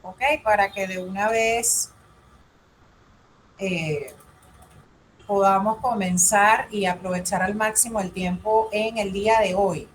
¿ok? Para que de una vez eh, podamos comenzar y aprovechar al máximo el tiempo en el día de hoy.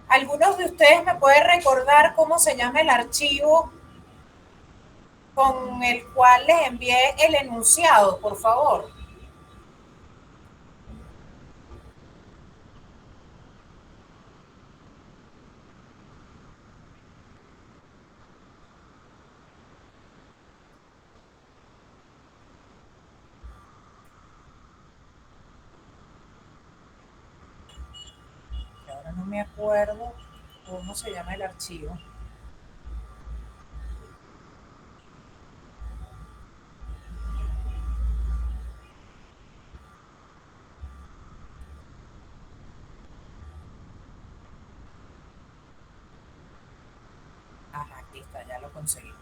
¿Algunos de ustedes me pueden recordar cómo se llama el archivo con el cual les envié el enunciado, por favor? Ahora no me acuerdo cómo se llama el archivo. Ajá, aquí está, ya lo conseguí.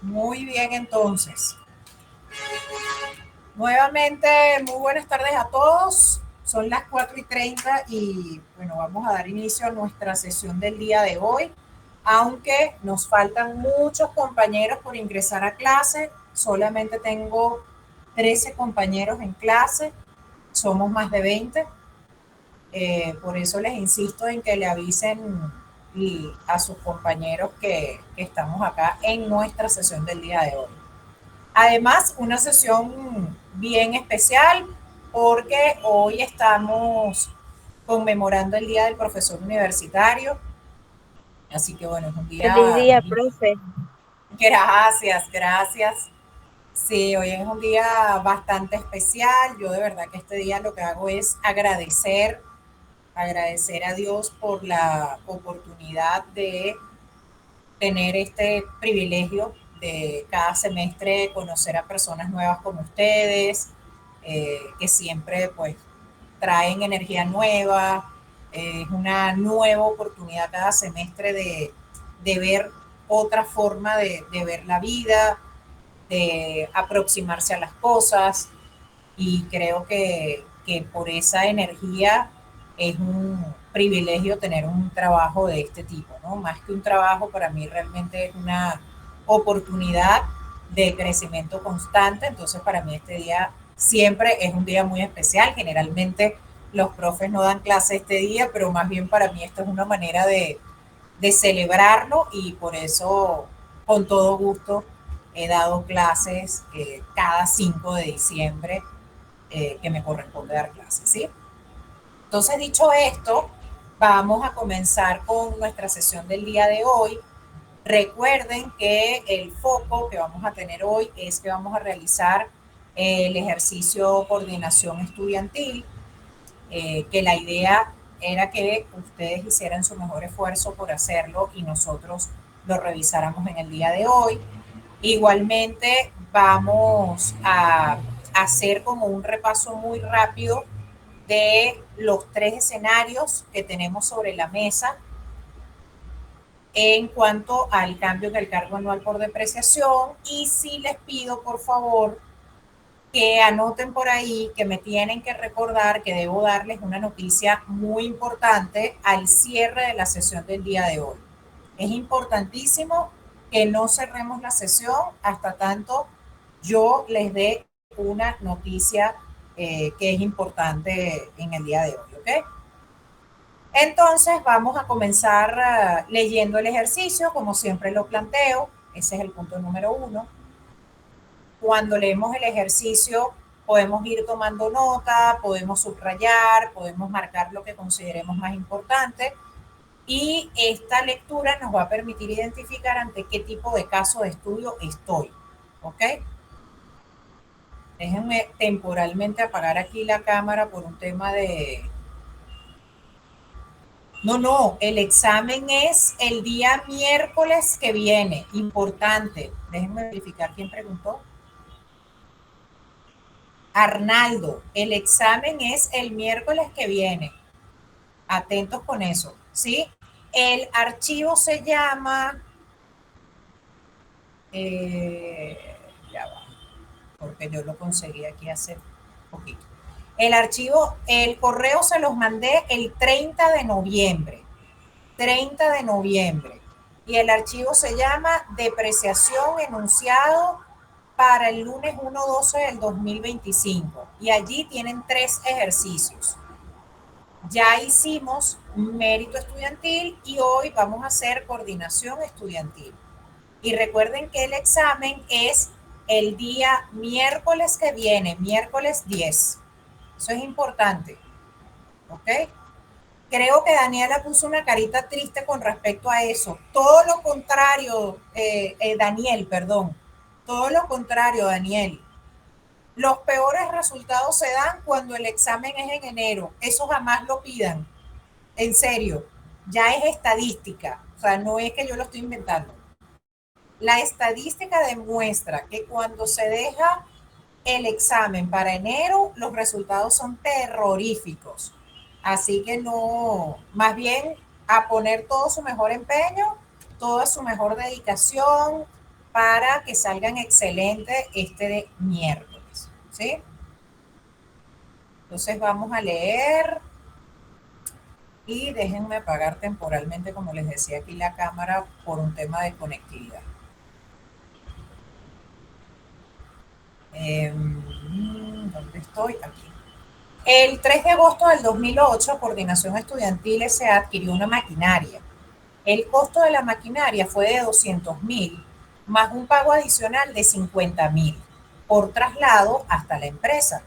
Muy bien, entonces. Nuevamente, muy buenas tardes a todos. Son las 4:30 y bueno, vamos a dar inicio a nuestra sesión del día de hoy. Aunque nos faltan muchos compañeros por ingresar a clase, solamente tengo 13 compañeros en clase, somos más de 20. Por eso les insisto en que le avisen a sus compañeros que estamos acá en nuestra sesión del día de hoy. Además, una sesión bien especial porque hoy estamos conmemorando el Día del Profesor Universitario. Así que bueno, es un Feliz día... día, profe. Gracias, gracias. Sí, hoy es un día bastante especial. Yo de verdad que este día lo que hago es agradecer a Dios por la oportunidad de tener este privilegio de cada semestre conocer a personas nuevas como ustedes, que siempre pues traen energía nueva, es una nueva oportunidad cada semestre de ver otra forma de ver la vida, de aproximarse a las cosas, y creo que por esa energía es un privilegio tener un trabajo de este tipo, ¿no? Más que un trabajo, para mí realmente es una oportunidad de crecimiento constante. Entonces para mí este día siempre es un día muy especial. Generalmente los profes no dan clase este día, pero más bien para mí esto es una manera de celebrarlo, y por eso con todo gusto he dado clases cada 5 de diciembre, que me corresponde dar clases, ¿sí? Entonces, dicho esto, vamos a comenzar con nuestra sesión del día de hoy. Recuerden que el foco que vamos a tener hoy es que vamos a realizar el ejercicio coordinación estudiantil, que la idea era que ustedes hicieran su mejor esfuerzo por hacerlo y nosotros lo revisáramos en el día de hoy. Igualmente vamos a hacer como un repaso muy rápido de los 3 escenarios que tenemos sobre la mesa en cuanto al cambio del cargo anual por depreciación, y sí les pido por favor que anoten por ahí que me tienen que recordar que debo darles una noticia muy importante al cierre de la sesión del día de hoy. Es importantísimo que no cerremos la sesión hasta tanto yo les dé una noticia que es importante en el día de hoy, ¿ok? Entonces vamos a comenzar leyendo el ejercicio, como siempre lo planteo. Ese es el punto número 1. Cuando leemos el ejercicio, podemos ir tomando nota, podemos subrayar, podemos marcar lo que consideremos más importante. Y esta lectura nos va a permitir identificar ante qué tipo de caso de estudio estoy. ¿Ok? Déjenme temporalmente apagar aquí la cámara por un tema de... No, el examen es el día miércoles que viene. Importante. Déjenme verificar quién preguntó. Arnaldo, el examen es el miércoles que viene. Atentos con eso, ¿sí? El archivo se llama... ya va, porque yo lo conseguí aquí hace poquito. El archivo, el correo se los mandé el 30 de noviembre. 30 de noviembre. Y el archivo se llama Depreciación Enunciado para el lunes 1/12 del 2025. Y allí tienen 3 ejercicios. Ya hicimos mérito estudiantil y hoy vamos a hacer coordinación estudiantil. Y recuerden que el examen es el día miércoles que viene, miércoles 10. Eso es importante. ¿Ok? Creo que Daniela puso una carita triste con respecto a eso. Todo lo contrario, Daniel, perdón. Todo lo contrario, Daniel. Los peores resultados se dan cuando el examen es en enero. Eso jamás lo pidan. En serio. Ya es estadística. O sea, no es que yo lo estoy inventando. La estadística demuestra que cuando se deja el examen para enero, los resultados son terroríficos. Así que no, más bien a poner todo su mejor empeño, toda su mejor dedicación para que salgan excelentes este miércoles, ¿sí? Entonces vamos a leer y déjenme apagar temporalmente, como les decía aquí, la cámara por un tema de conectividad. ¿Dónde estoy? Aquí. El 3 de agosto del 2008, Coordinación Estudiantil S.A. adquirió una maquinaria. El costo de la maquinaria fue de 200.000, más un pago adicional de 50.000 por traslado hasta la empresa.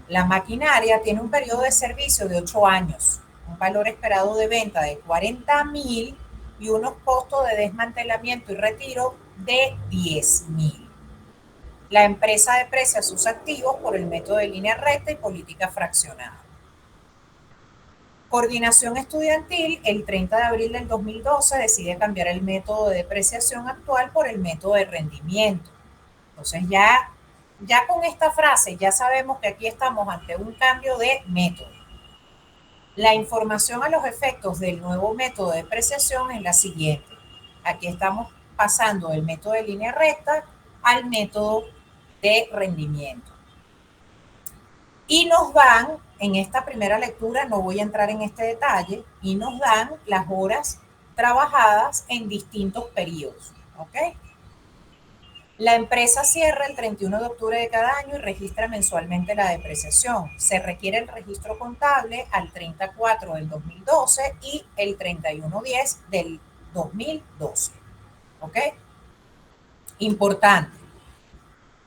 La maquinaria tiene un periodo de servicio de 8 años, un valor esperado de venta de 40.000 y unos costos de desmantelamiento y retiro de 10.000. La empresa deprecia sus activos por el método de línea recta y política fraccionada. Coordinación Estudiantil, el 30 de abril del 2012, decide cambiar el método de depreciación actual por el método de rendimiento. Entonces ya con esta frase ya sabemos que aquí estamos ante un cambio de método. La información a los efectos del nuevo método de depreciación es la siguiente. Aquí estamos pasando del método de línea recta al método de rendimiento. Y nos dan, en esta primera lectura, no voy a entrar en este detalle, y nos dan las horas trabajadas en distintos periodos. ¿Ok? La empresa cierra el 31 de octubre de cada año y registra mensualmente la depreciación. Se requiere el registro contable al 30/4 del 2012 y el 31/10 del 2012. ¿Ok? Importante.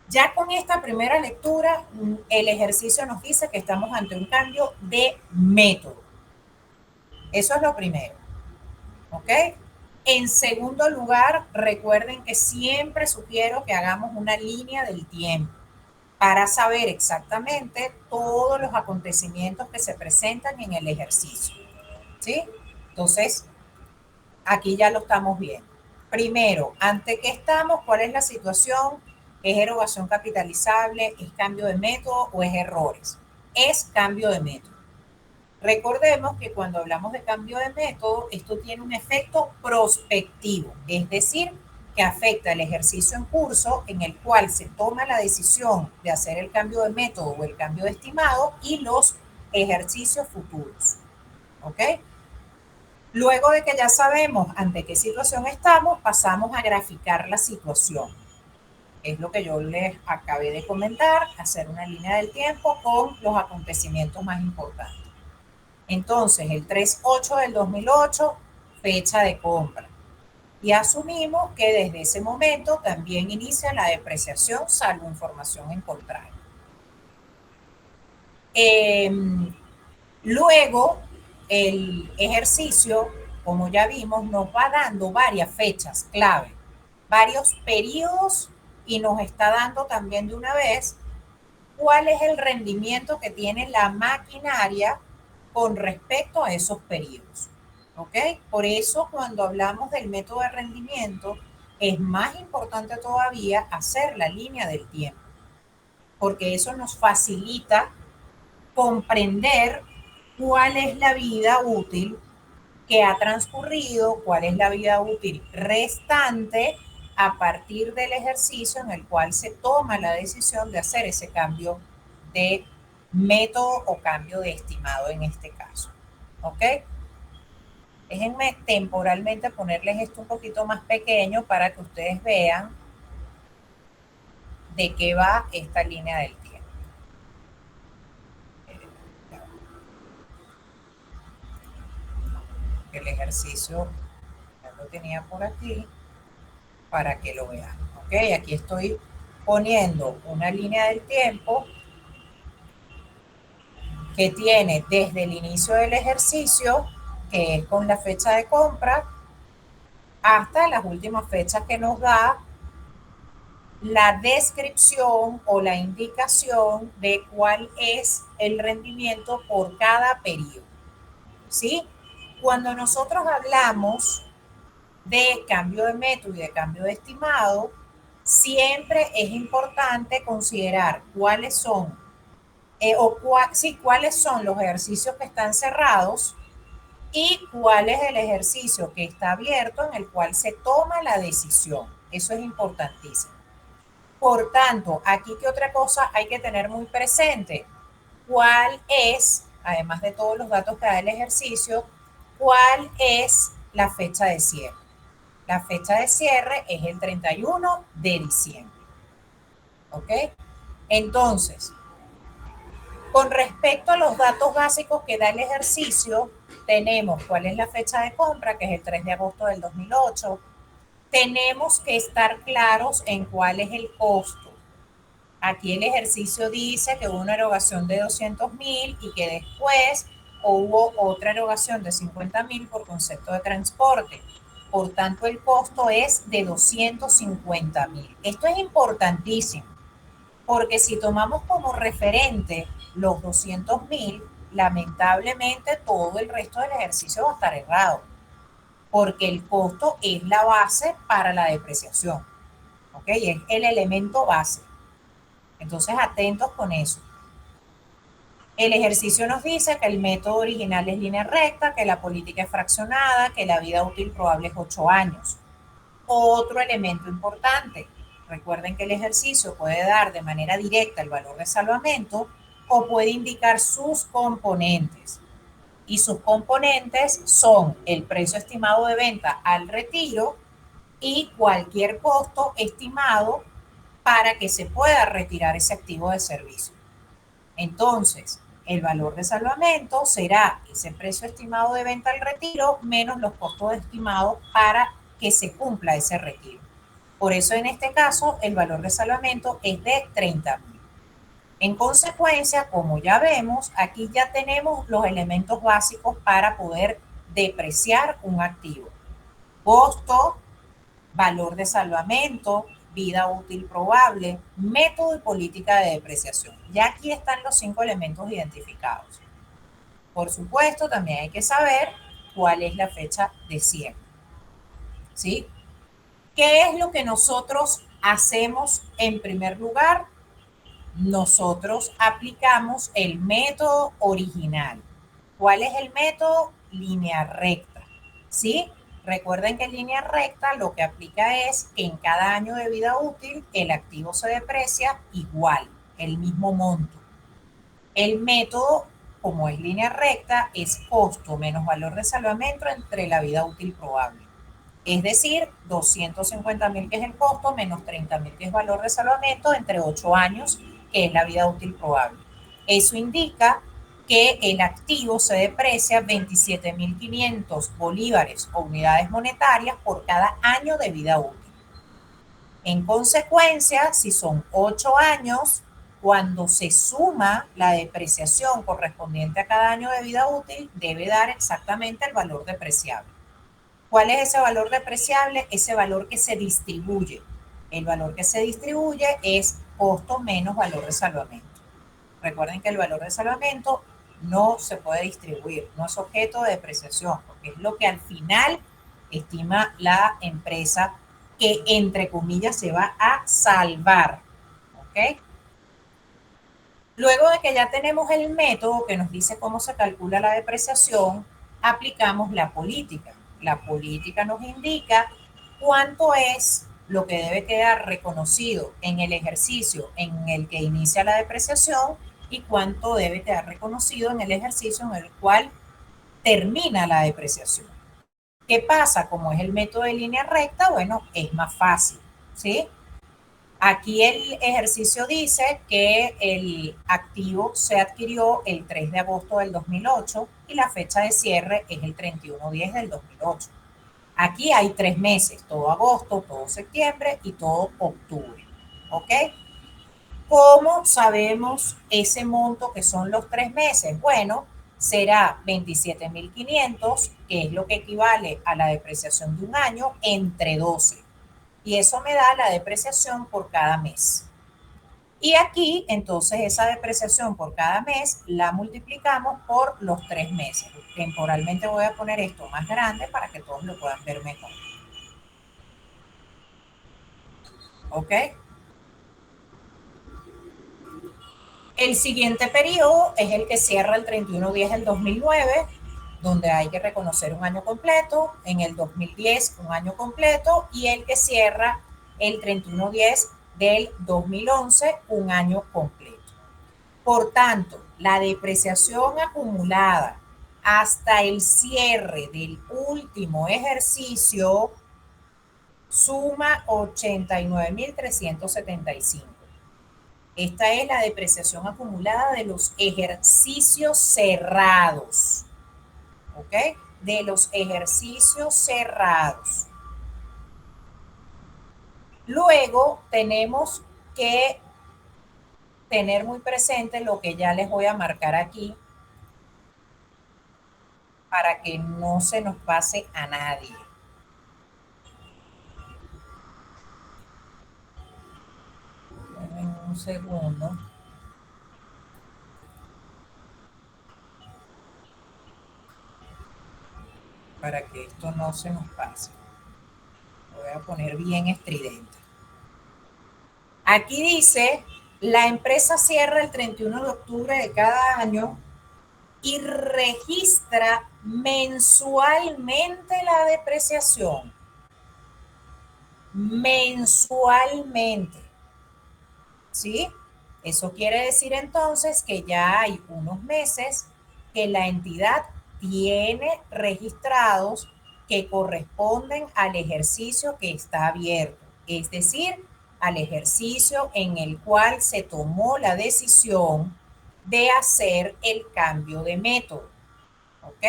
Ya con esta primera lectura, el ejercicio nos dice que estamos ante un cambio de método. Eso es lo primero. ¿Ok? En segundo lugar, recuerden que siempre sugiero que hagamos una línea del tiempo para saber exactamente todos los acontecimientos que se presentan en el ejercicio. ¿sí? Entonces, aquí ya lo estamos viendo. Primero, ¿ante qué estamos? ¿Cuál es la situación? ¿Es erogación capitalizable? ¿Es cambio de método o es errores? Es cambio de método. Recordemos que cuando hablamos de cambio de método, esto tiene un efecto prospectivo, es decir, que afecta el ejercicio en curso en el cual se toma la decisión de hacer el cambio de método o el cambio de estimado y los ejercicios futuros. ¿Ok? Luego de que ya sabemos ante qué situación estamos, pasamos a graficar la situación. Es lo que yo les acabé de comentar, hacer una línea del tiempo con los acontecimientos más importantes. Entonces, el 3/8 del 2008, fecha de compra. Y asumimos que desde ese momento también inicia la depreciación, salvo información en contrario. Luego, el ejercicio, como ya vimos, nos va dando varias fechas clave, varios periodos y nos está dando también de una vez cuál es el rendimiento que tiene la maquinaria con respecto a esos periodos. ¿Ok? Por eso cuando hablamos del método de rendimiento, es más importante todavía hacer la línea del tiempo, porque eso nos facilita comprender cuál es la vida útil que ha transcurrido, cuál es la vida útil restante a partir del ejercicio en el cual se toma la decisión de hacer ese cambio de método o cambio de estimado en este caso. ¿Ok? Déjenme temporalmente ponerles esto un poquito más pequeño para que ustedes vean de qué va esta línea del tiempo. El ejercicio ya lo tenía por aquí para que lo vean. Ok, aquí estoy poniendo una línea del tiempo que tiene desde el inicio del ejercicio, que es con la fecha de compra, hasta las últimas fechas que nos da la descripción o la indicación de cuál es el rendimiento por cada periodo. ¿Sí? Cuando nosotros hablamos de cambio de método y de cambio de estimado, siempre es importante considerar cuáles son cuáles son los ejercicios que están cerrados y cuál es el ejercicio que está abierto en el cual se toma la decisión. Eso es importantísimo. Por tanto, aquí qué otra cosa hay que tener muy presente. ¿Cuál es, además de todos los datos que da el ejercicio, cuál es la fecha de cierre? La fecha de cierre es el 31 de diciembre. ¿Ok? Entonces, con respecto a los datos básicos que da el ejercicio, tenemos cuál es la fecha de compra, que es el 3 de agosto del 2008. Tenemos que estar claros en cuál es el costo. Aquí el ejercicio dice que hubo una erogación de 200.000 y que después hubo otra erogación de 50.000 por concepto de transporte. Por tanto, el costo es de 250.000. Esto es importantísimo, porque si tomamos como referente los 200.000, lamentablemente todo el resto del ejercicio va a estar errado, porque el costo es la base para la depreciación. ¿Ok? Es el elemento base. Entonces, atentos con eso. El ejercicio nos dice que el método original es línea recta, que la política es fraccionada, que la vida útil probable es 8 años. Otro elemento importante, recuerden que el ejercicio puede dar de manera directa el valor de salvamento o puede indicar sus componentes. Y sus componentes son el precio estimado de venta al retiro y cualquier costo estimado para que se pueda retirar ese activo de servicio. Entonces, el valor de salvamento será ese precio estimado de venta al retiro menos los costos estimados para que se cumpla ese retiro. Por eso, en este caso, el valor de salvamento es de 30.000. En consecuencia, como ya vemos, aquí ya tenemos los elementos básicos para poder depreciar un activo. Costo, valor de salvamento, vida útil probable, método y política de depreciación. Ya aquí están los 5 elementos identificados. Por supuesto, también hay que saber cuál es la fecha de cierre. ¿Sí? ¿Qué es lo que nosotros hacemos en primer lugar? Nosotros aplicamos el método original. ¿Cuál es el método? Línea recta. ¿Sí? Recuerden que en línea recta lo que aplica es que en cada año de vida útil el activo se deprecia igual, el mismo monto. El método, como es línea recta, es costo menos valor de salvamento entre la vida útil probable. Es decir, 250.000 que es el costo menos 30.000 que es valor de salvamento entre 8 años que es la vida útil probable. Eso indica que el activo se deprecia 27.500 bolívares o unidades monetarias por cada año de vida útil. En consecuencia, si son 8 años, cuando se suma la depreciación correspondiente a cada año de vida útil, debe dar exactamente el valor depreciable. ¿Cuál es ese valor depreciable? Ese valor que se distribuye. El valor que se distribuye es costo menos valor de salvamento. Recuerden que el valor de salvamento no se puede distribuir, no es objeto de depreciación, porque es lo que al final estima la empresa que, entre comillas, se va a salvar. ¿Ok? Luego de que ya tenemos el método que nos dice cómo se calcula la depreciación, aplicamos la política. La política nos indica cuánto es lo que debe quedar reconocido en el ejercicio en el que inicia la depreciación y cuánto debe quedar reconocido en el ejercicio en el cual termina la depreciación. ¿Qué pasa? Como es el método de línea recta, bueno, es más fácil, ¿sí? Aquí el ejercicio dice que el activo se adquirió el 3 de agosto del 2008 y la fecha de cierre es el 31/10 del 2008. Aquí hay 3 meses, todo agosto, todo septiembre y todo octubre. ¿Ok? ¿Cómo sabemos ese monto que son los 3 meses? Bueno, será 27.500, que es lo que equivale a la depreciación de un año, entre 12. Y eso me da la depreciación por cada mes. Y aquí, entonces, esa depreciación por cada mes la multiplicamos por los 3 meses. Temporalmente voy a poner esto más grande para que todos lo puedan ver mejor. ¿Ok? El siguiente periodo es el que cierra el 31/10 del 2009, donde hay que reconocer un año completo, en el 2010 un año completo y el que cierra el 31/10 del 2011 un año completo. Por tanto, la depreciación acumulada hasta el cierre del último ejercicio suma 89.375. Esta es la depreciación acumulada de los ejercicios cerrados. ¿Ok? De los ejercicios cerrados. Luego tenemos que tener muy presente lo que ya les voy a marcar aquí para que no se nos pase a nadie. En un segundo. Para que esto no se nos pase. Lo voy a poner bien estridente. Aquí dice, la empresa cierra el 31 de octubre de cada año y registra mensualmente la depreciación. Mensualmente. ¿Sí? Eso quiere decir entonces que ya hay unos meses que la entidad tiene registrados que corresponden al ejercicio que está abierto, es decir, al ejercicio en el cual se tomó la decisión de hacer el cambio de método. ¿Ok?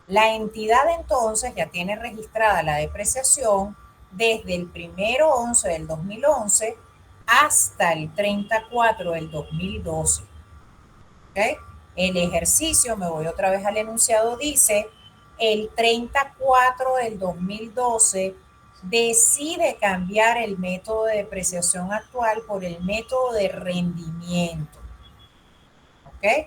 La entidad entonces ya tiene registrada la depreciación desde el 1/11 del 2011 hasta el 30/4 del 2012. ¿Ok? El ejercicio, me voy otra vez al enunciado, dice, el 30/4 del 2012 decide cambiar el método de depreciación actual por el método de rendimiento. ¿Ok?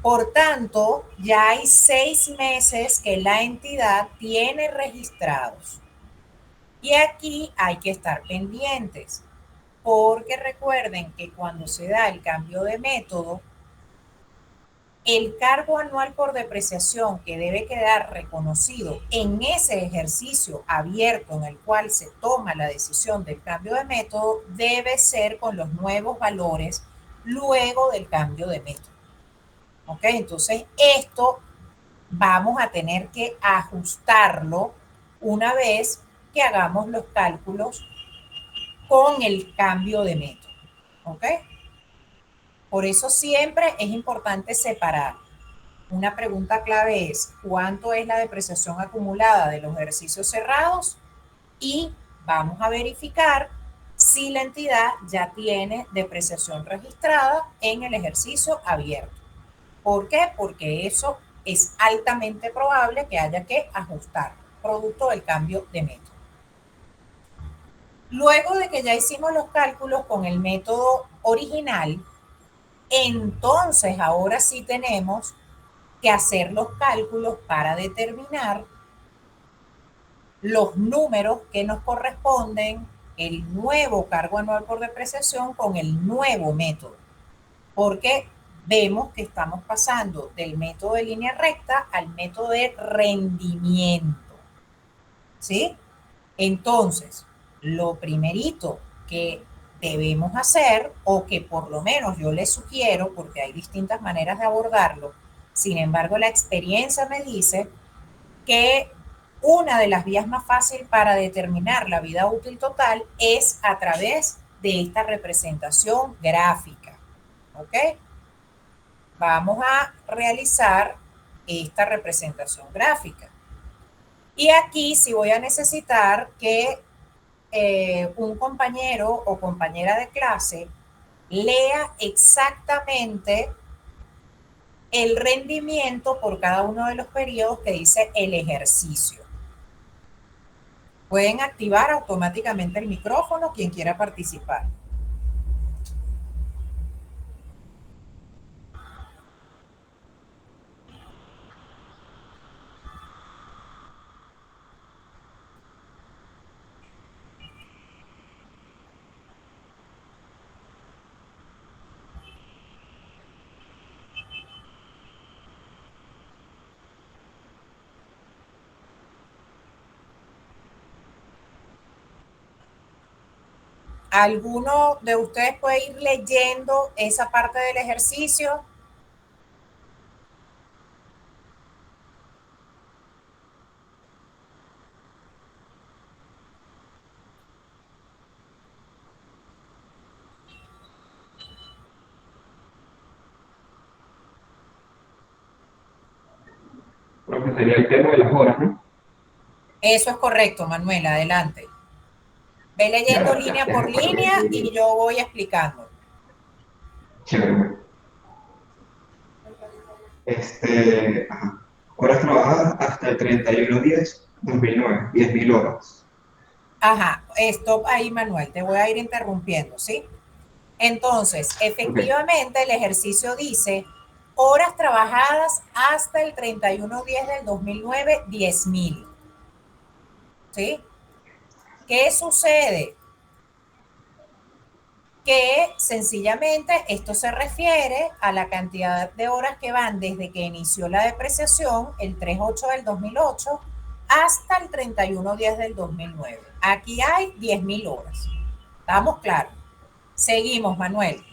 Por tanto, ya hay 6 meses que la entidad tiene registrados. Y aquí hay que estar pendientes, porque recuerden que cuando se da el cambio de método, el cargo anual por depreciación que debe quedar reconocido en ese ejercicio abierto en el cual se toma la decisión del cambio de método debe ser con los nuevos valores luego del cambio de método. ¿Ok? Entonces, esto vamos a tener que ajustarlo una vez que hagamos los cálculos con el cambio de método. ¿Ok? Por eso siempre es importante separar. Una pregunta clave es, ¿cuánto es la depreciación acumulada de los ejercicios cerrados? Y vamos a verificar si la entidad ya tiene depreciación registrada en el ejercicio abierto. ¿Por qué? Porque eso es altamente probable que haya que ajustar, producto del cambio de método. Luego de que ya hicimos los cálculos con el método original, entonces ahora sí tenemos que hacer los cálculos para determinar los números que nos corresponden, el nuevo cargo anual por depreciación con el nuevo método. Porque vemos que estamos pasando del método de línea recta al método de rendimiento. ¿Sí? Entonces, lo primerito que debemos hacer, o que por lo menos yo les sugiero, porque hay distintas maneras de abordarlo, sin embargo, la experiencia me dice que una de las vías más fáciles para determinar la vida útil total es a través de esta representación gráfica. ¿Ok? Vamos a realizar esta representación gráfica. Y aquí sí voy a necesitar que un compañero o compañera de clase lea exactamente el rendimiento por cada uno de los periodos que dice el ejercicio. Pueden activar automáticamente el micrófono quien quiera participar. ¿Alguno de ustedes puede ir leyendo esa parte del ejercicio? Creo que sería el tema de las horas, ¿no? Eso es correcto, Manuela, adelante. Ve leyendo Ya, línea ya por recuerdo que línea y yo voy explicando. chévere. Ajá. Horas trabajadas hasta el 31/10/2009, 10.000 horas. Ajá, stop ahí, Manuel, te voy a ir interrumpiendo, ¿sí? Entonces, Ok, efectivamente, el ejercicio dice horas trabajadas hasta el 31/10 del 2009, 10.000, ¿sí? ¿Qué sucede? Que sencillamente esto se refiere a la cantidad de horas que van desde que inició la depreciación, el 3/8 del 2008, hasta el 31/10 del 2009. Aquí hay 10.000 horas. ¿Estamos claros? Seguimos, Manuel.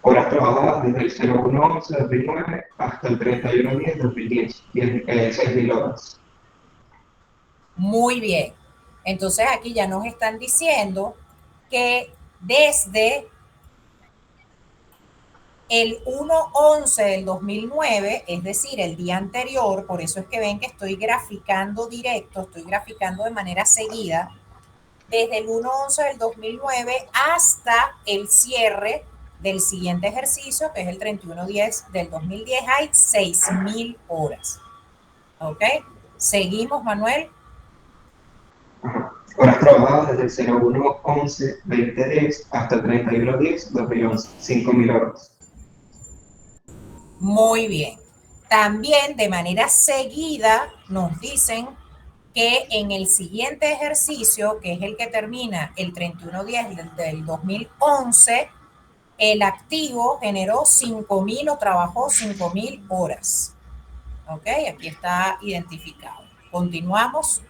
horas trabajadas desde el 01/11/2009 hasta el 31/10/2010, 6.000 horas. Muy bien. Entonces aquí ya nos están diciendo que desde el 1/11 del 2009, es decir, el día anterior, por eso es que ven que estoy graficando directo, estoy graficando de manera seguida, desde el 1/11 del 2009 hasta el cierre del siguiente ejercicio, que es el 31/10 del 2010, hay 6.000 horas. ¿Ok? Seguimos, Manuel. Ajá. Horas trabajadas desde el 01/11/2010 hasta el 31/10/2011, 5.000 horas. Muy bien. También de manera seguida nos dicen que en el siguiente ejercicio, que es el que termina el 31/10 del 2011, el activo generó 5.000 o trabajó 5.000 horas. ¿Ok? Aquí está identificado. Continuamos.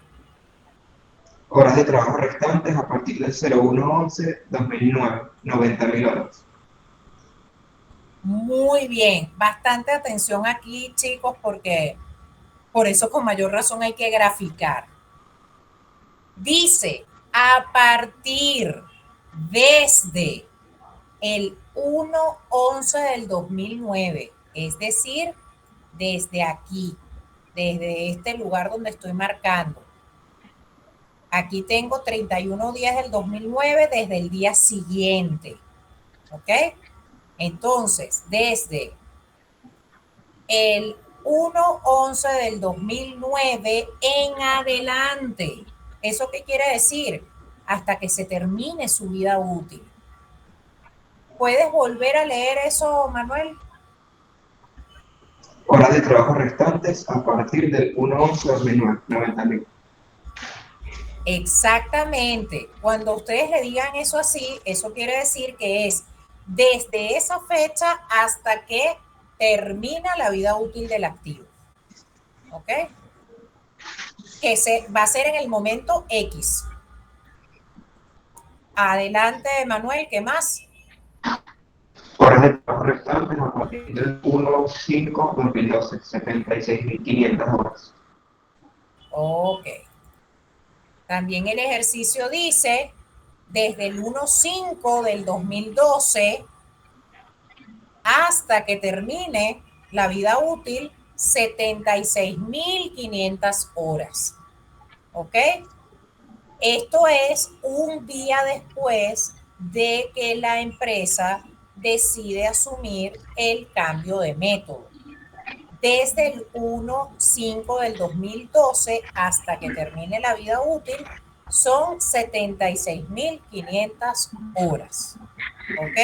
Horas de trabajo restantes a partir del 01/11/2009, 90.000 horas. Muy bien. Bastante atención aquí, chicos, porque por eso con mayor razón hay que graficar. Dice, a partir desde el 1/11 del 2009, es decir, desde aquí, desde este lugar donde estoy marcando. Aquí tengo 31 días del 2009 desde el día siguiente. ¿Ok? Entonces, desde el 1/11 del 2009 en adelante. ¿Eso qué quiere decir? Hasta que se termine su vida útil. ¿Puedes volver a leer eso, Manuel? Horas de trabajo restantes a partir del 1/11/2009, 90.000. Exactamente. Cuando ustedes le digan eso así, eso quiere decir que es desde esa fecha hasta que termina la vida útil del activo. ¿Ok? Que va a ser en el momento X. Adelante, Manuel, ¿qué más? Horas de trabajo restantes a partir del 1/5/2012, 76.500 horas. Ok. También el ejercicio dice, desde el 1/5 del 2012 hasta que termine la vida útil, 76.500 horas. ¿Ok? Esto es un día después de que la empresa decide asumir el cambio de método. Desde el 1/5 del 2012 hasta que termine la vida útil, son 76.500 horas. ¿Ok?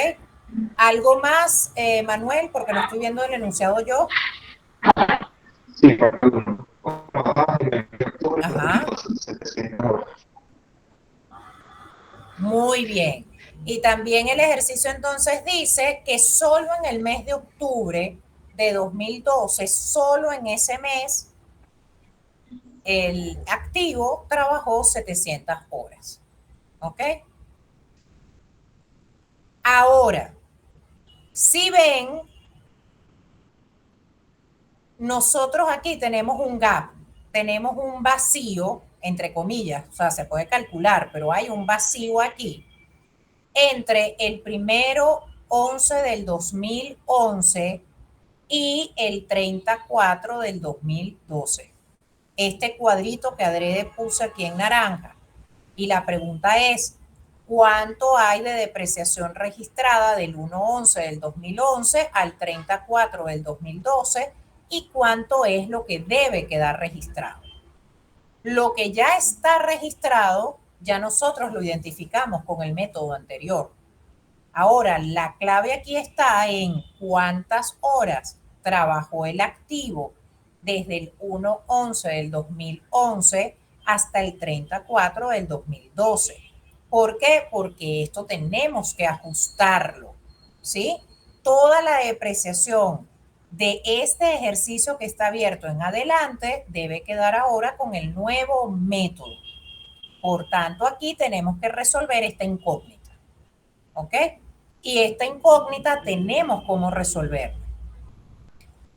¿Algo más, Manuel? Porque no estoy viendo el enunciado yo. Sí, parte 1. Trabajas en el octubre de Ajá. 700 horas. Muy bien. Y también el ejercicio entonces dice que solo en el mes de octubre de 2012, solo en ese mes, el activo trabajó 700 horas. ¿Ok? Ahora, si ven, nosotros aquí tenemos un gap, tenemos un vacío, entre comillas, o sea, se puede calcular, pero hay un vacío aquí entre el 1/11 del 2011 y el 34 del 2012. Este cuadrito que adrede puse aquí en naranja. Y la pregunta es, ¿cuánto hay de depreciación registrada del 1/11 del 2011 al 34 del 2012? ¿Y cuánto es lo que debe quedar registrado? Lo que ya está registrado, ya nosotros lo identificamos con el método anterior. Ahora, la clave aquí está en cuántas horas trabajó el activo desde el 1/11 del 2011 hasta el 34 del 2012. ¿Por qué? Porque esto tenemos que ajustarlo, ¿sí? Toda la depreciación de este ejercicio que está abierto en adelante debe quedar ahora con el nuevo método. Por tanto, aquí tenemos que resolver esta incógnita, ¿ok? Y esta incógnita tenemos cómo resolverla.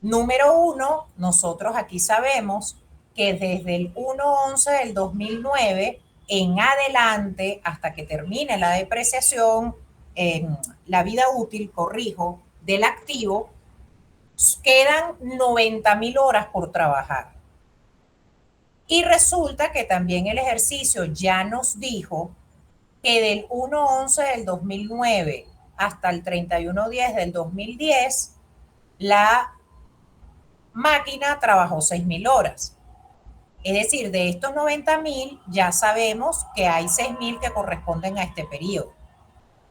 Número uno, nosotros aquí sabemos que desde el 1/11 del 2009 en adelante, hasta que termine la depreciación, la vida útil, corrijo, del activo, quedan 90.000 horas por trabajar. Y resulta que también el ejercicio ya nos dijo que del 1/11 del 2009 hasta el 31/10 del 2010, la máquina trabajó 6.000 horas. Es decir, de estos 90.000 ya sabemos que hay 6.000 que corresponden a este periodo.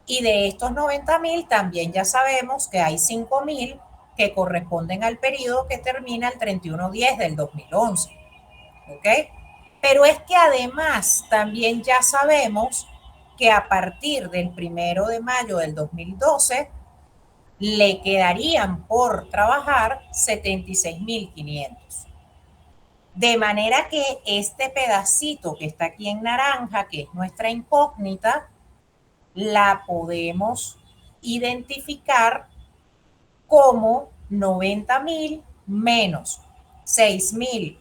Y de estos 90.000 también ya sabemos que hay 5.000 que corresponden al periodo que termina el 31/10 del 2011. ¿Ok? Pero es que además también ya sabemos que a partir del 1 de mayo del 2012 le quedarían por trabajar 76.500. De manera que este pedacito que está aquí en naranja, que es nuestra incógnita, la podemos identificar como 90.000 menos 6.000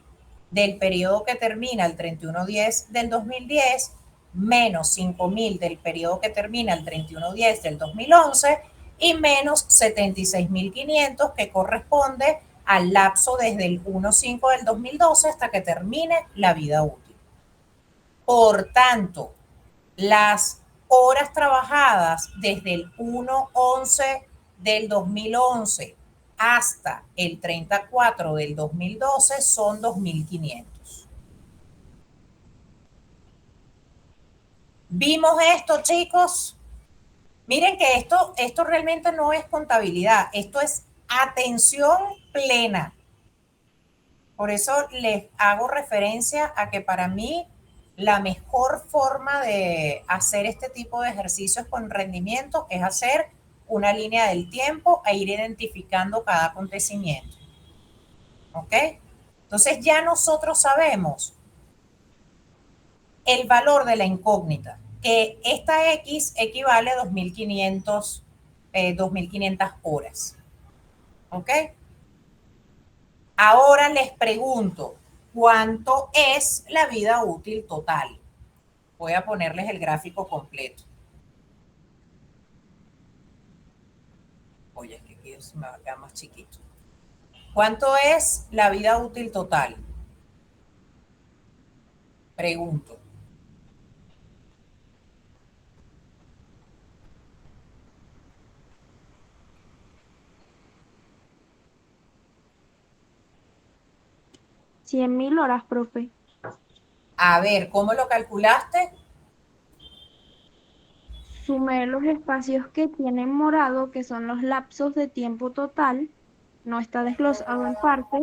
del periodo que termina el 31/10 del 2010, menos 5.000 del periodo que termina el 31/10 del 2011 y menos 76.500 que corresponde al lapso desde el 1/5 del 2012 hasta que termine la vida útil. Por tanto, las horas trabajadas desde el 1/11 del 2011 hasta el 34 del 2012 son 2.500. ¿Vimos esto, chicos? Miren que esto realmente no es contabilidad, esto es atención plena. Por eso les hago referencia a que para mí la mejor forma de hacer este tipo de ejercicios con rendimiento es hacer una línea del tiempo e ir identificando cada acontecimiento. ¿Ok? Entonces ya nosotros sabemos el valor de la incógnita, que esta X equivale a 2.500 horas. ¿Ok? Ahora les pregunto, ¿cuánto es la vida útil total? Voy a ponerles el gráfico completo. Oye, es que aquí se me va a quedar más chiquito. ¿Cuánto es la vida útil total? Pregunto. Cien mil horas, profe. A ver, ¿cómo lo calculaste? Sumé los espacios que tienen morado, que son los lapsos de tiempo total. No está desglosado en partes.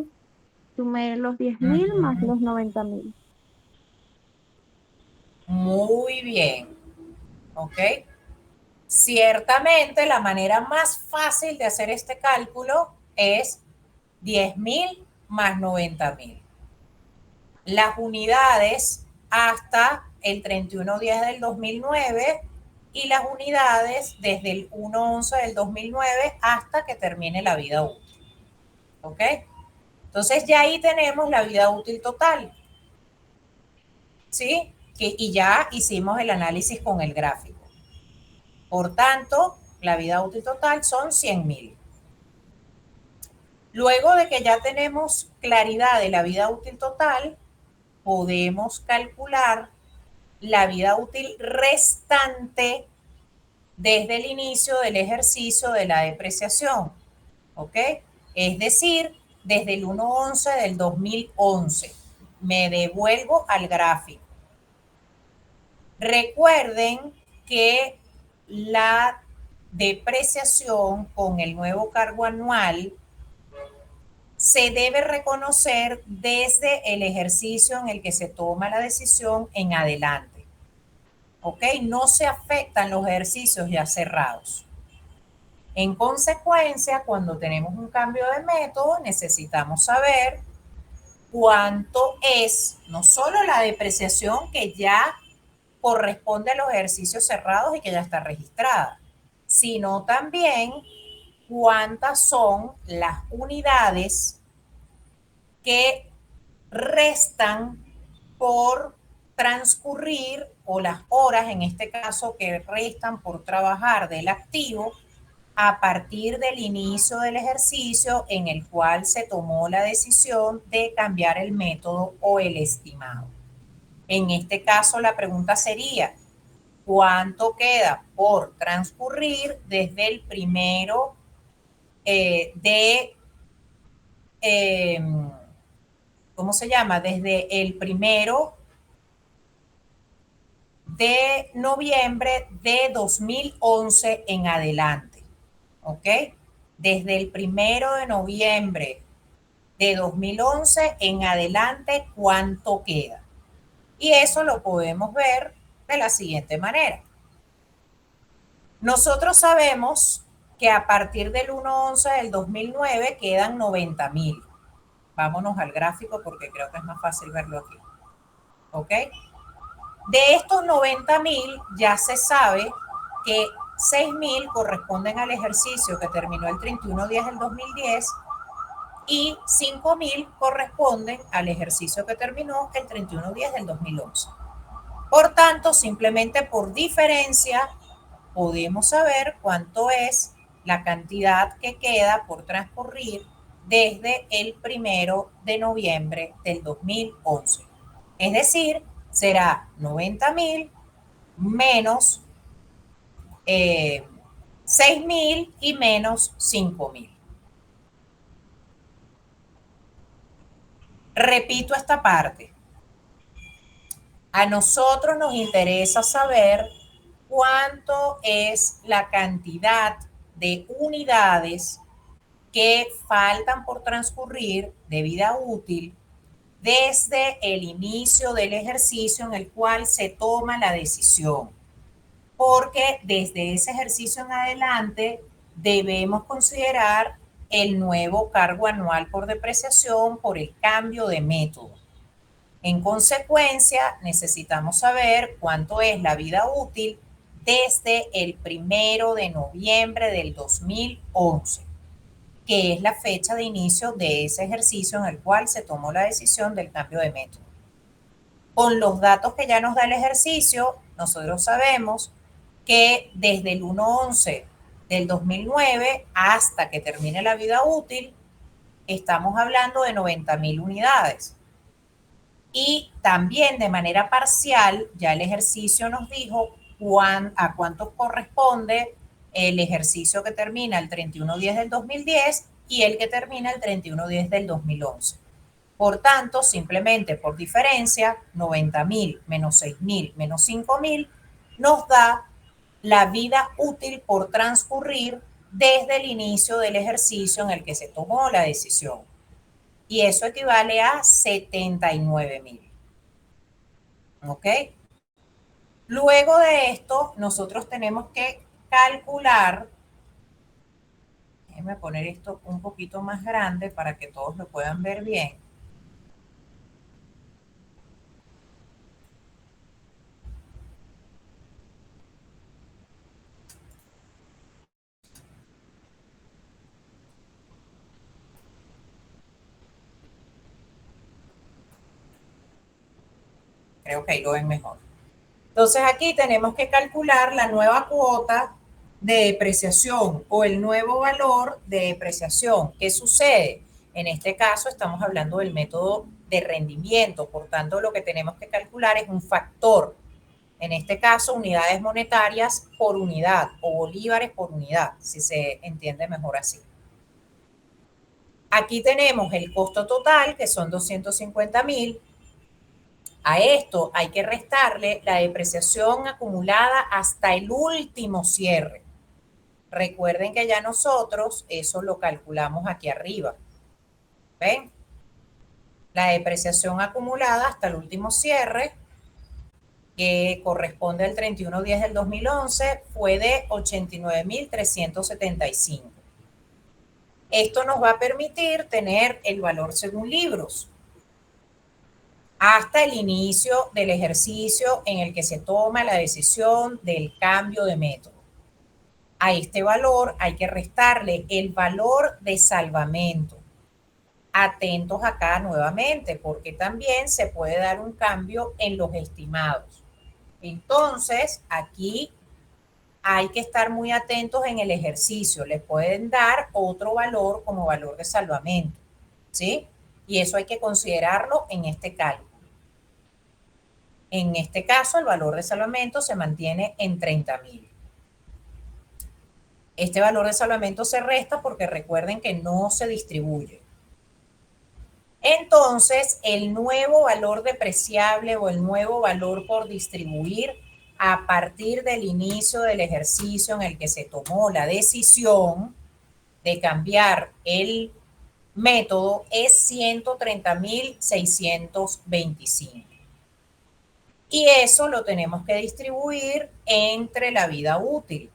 Sumé los 10.000 más los 90.000. Muy bien. ¿Ok? Ciertamente la manera más fácil de hacer este cálculo es 10.000 más 90.000. Las unidades hasta el 31/10 del 2009 y las unidades desde el 1/11 del 2009 hasta que termine la vida útil. ¿Ok? Entonces ya ahí tenemos la vida útil total. ¿Sí? Y ya hicimos el análisis con el gráfico. Por tanto, la vida útil total son 100.000. Luego de que ya tenemos claridad de la vida útil total, podemos calcular la vida útil restante desde el inicio del ejercicio de la depreciación. ¿Ok? Es decir, desde el 1/11 del 2011. Me devuelvo al gráfico. Recuerden que la depreciación con el nuevo cargo anual se debe reconocer desde el ejercicio en el que se toma la decisión en adelante. ¿Ok? No se afectan los ejercicios ya cerrados. En consecuencia, cuando tenemos un cambio de método, necesitamos saber cuánto es no solo la depreciación que ya corresponde a los ejercicios cerrados y que ya está registrada, sino también cuántas son las unidades que restan por transcurrir o las horas, en este caso, que restan por trabajar del activo a partir del inicio del ejercicio en el cual se tomó la decisión de cambiar el método o el estimado. En este caso, la pregunta sería, ¿cuánto queda por transcurrir desde el primero ¿cómo se llama? Desde el 1 de noviembre de 2011 en adelante? ¿Ok? desde el 1 de noviembre de 2011 en adelante, ¿cuánto queda? Y eso lo podemos ver de la siguiente manera. Nosotros sabemos que a partir del 1/11 del 2009 quedan 90.000. Vámonos al gráfico porque creo que es más fácil verlo aquí. ¿Ok? De estos 90.000 ya se sabe que 6.000 corresponden al ejercicio que terminó el 31/10 del 2010 y 5.000 corresponden al ejercicio que terminó el 31/10 del 2011. Por tanto, simplemente por diferencia, podemos saber cuánto es la cantidad que queda por transcurrir desde el 1 de noviembre del 2011. Es decir, será 90.000 menos 6.000 y menos 5.000. Repito esta parte. A nosotros nos interesa saber cuánto es la cantidad de unidades que faltan por transcurrir de vida útil desde el inicio del ejercicio en el cual se toma la decisión. Porque desde ese ejercicio en adelante debemos considerar el nuevo cargo anual por depreciación por el cambio de método. En consecuencia, necesitamos saber cuánto es la vida útil desde el 1 de noviembre del 2011, que es la fecha de inicio de ese ejercicio en el cual se tomó la decisión del cambio de método. Con los datos que ya nos da el ejercicio, nosotros sabemos que desde el 1/11 del 2009 hasta que termine la vida útil, estamos hablando de 90.000 unidades. Y también de manera parcial, ya el ejercicio nos dijo a cuánto corresponde el ejercicio que termina el 31/10 del 2010 y el que termina el 31/10 del 2011. Por tanto, simplemente por diferencia, 90.000 menos 6.000 menos 5.000 nos da la vida útil por transcurrir desde el inicio del ejercicio en el que se tomó la decisión. Y eso equivale a 79.000. ¿Ok? Luego de esto, nosotros tenemos que calcular, déjenme poner esto un poquito más grande para que todos lo puedan ver bien. Creo que ahí lo ven mejor. Entonces aquí tenemos que calcular la nueva cuota de depreciación o el nuevo valor de depreciación. ¿Qué sucede? En este caso estamos hablando del método de rendimiento, por tanto lo que tenemos que calcular es un factor. En este caso, unidades monetarias por unidad o bolívares por unidad, si se entiende mejor así. Aquí tenemos el costo total, que son 250.000. A esto hay que restarle la depreciación acumulada hasta el último cierre. Recuerden que ya nosotros eso lo calculamos aquí arriba. ¿Ven? La depreciación acumulada hasta el último cierre, que corresponde al 31/10 del 2011, fue de 89.375. Esto nos va a permitir tener el valor según libros hasta el inicio del ejercicio en el que se toma la decisión del cambio de método. A este valor hay que restarle el valor de salvamento. Atentos acá nuevamente, porque también se puede dar un cambio en los estimados. Entonces, aquí hay que estar muy atentos en el ejercicio. Les pueden dar otro valor como valor de salvamento, ¿sí? Y eso hay que considerarlo en este cálculo. En este caso, el valor de salvamento se mantiene en 30.000. Este valor de salvamento se resta porque recuerden que no se distribuye. Entonces, el nuevo valor depreciable o el nuevo valor por distribuir a partir del inicio del ejercicio en el que se tomó la decisión de cambiar el método es 130.625. Y eso lo tenemos que distribuir entre la vida útil.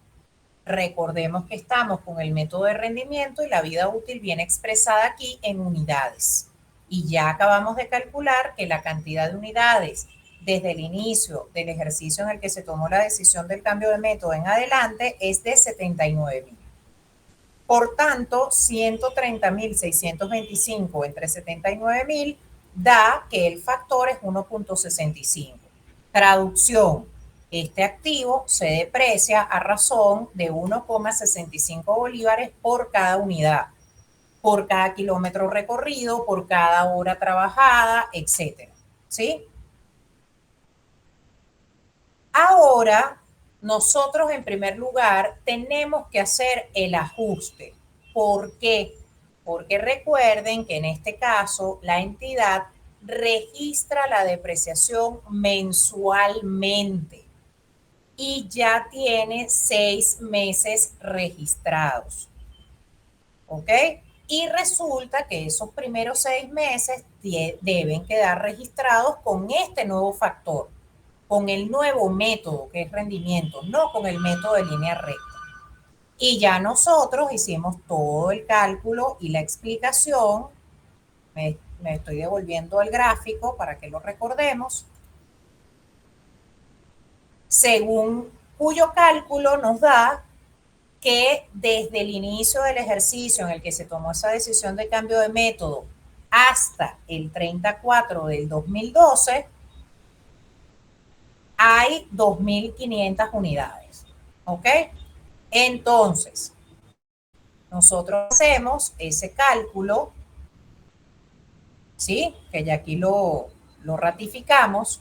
Recordemos que estamos con el método de rendimiento y la vida útil viene expresada aquí en unidades. Y ya acabamos de calcular que la cantidad de unidades desde el inicio del ejercicio en el que se tomó la decisión del cambio de método en adelante es de 79.000. Por tanto, 130.625 entre 79.000 da que el factor es 1.65. Traducción: este activo se deprecia a razón de 1,65 bolívares por cada unidad, por cada kilómetro recorrido, por cada hora trabajada, etcétera. ¿Sí? Ahora, nosotros en primer lugar tenemos que hacer el ajuste. ¿Por qué? Porque recuerden que en este caso la entidad registra la depreciación mensualmente y ya tiene 6 meses registrados. ¿Ok? Y resulta que esos primeros 6 meses deben quedar registrados con este nuevo factor, con el nuevo método que es rendimiento, no con el método de línea recta. Y ya nosotros hicimos todo el cálculo y la explicación. Me estoy devolviendo el gráfico para que lo recordemos. Según cuyo cálculo nos da que desde el inicio del ejercicio en el que se tomó esa decisión de cambio de método hasta el 34 del 2012, hay 2.500 unidades. ¿Ok? Entonces, nosotros hacemos ese cálculo, ¿sí? Que ya aquí lo ratificamos.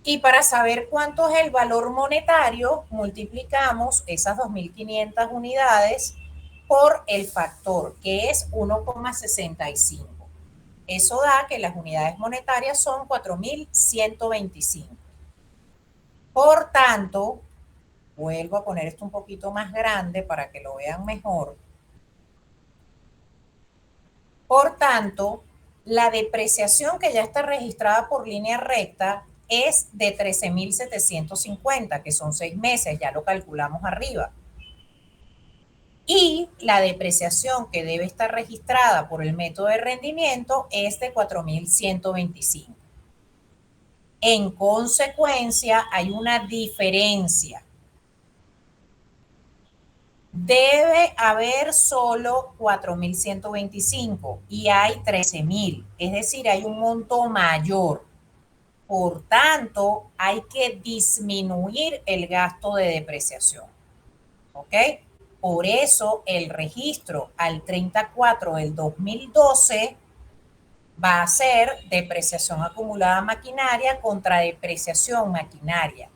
Y para saber cuánto es el valor monetario, multiplicamos esas 2.500 unidades por el factor, que es 1,65. Eso da que las unidades monetarias son 4.125. Por tanto, vuelvo a poner esto un poquito más grande para que lo vean mejor. Por tanto, la depreciación que ya está registrada por línea recta es de 13.750, que son 6 meses, ya lo calculamos arriba. Y la depreciación que debe estar registrada por el método de rendimiento es de 4.125. En consecuencia, hay una diferencia. Debe haber solo 4.125 y hay 13.000, es decir, hay un monto mayor. Por tanto, hay que disminuir el gasto de depreciación. ¿Ok? Por eso el registro al 34 del 2012 va a ser depreciación acumulada maquinaria contra depreciación maquinaria,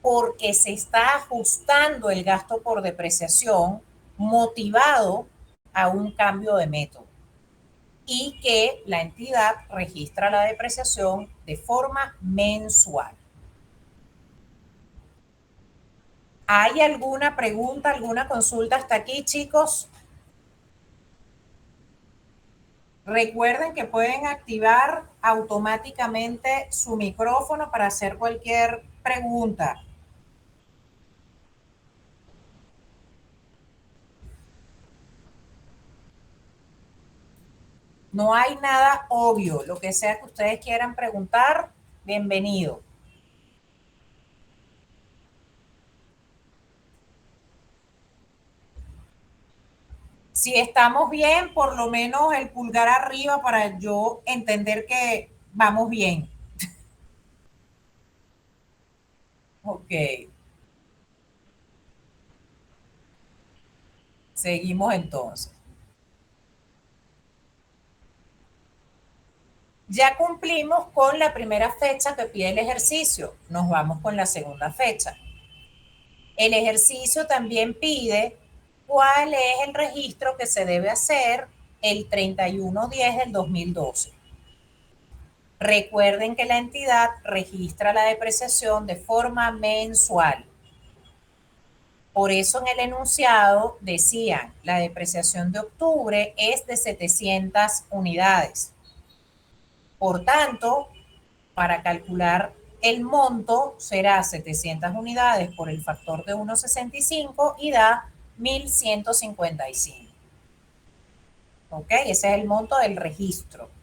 porque se está ajustando el gasto por depreciación motivado a un cambio de método y que la entidad registra la depreciación de forma mensual. ¿Hay alguna pregunta, alguna consulta hasta aquí, chicos? Recuerden que pueden activar automáticamente su micrófono para hacer cualquier pregunta. No hay nada obvio. Lo que sea que ustedes quieran preguntar, bienvenido. Si estamos bien, por lo menos el pulgar arriba para yo entender que vamos bien. Ok. Seguimos entonces. Ya cumplimos con la primera fecha que pide el ejercicio. Nos vamos con la segunda fecha. El ejercicio también pide cuál es el registro que se debe hacer el 31/10 del 2012. Recuerden que la entidad registra la depreciación de forma mensual. Por eso en el enunciado decían, la depreciación de octubre es de 700 unidades. Por tanto, para calcular el monto será 700 unidades por el factor de 1,65 y da 1.155. ¿Ok? Ese es el monto del registro.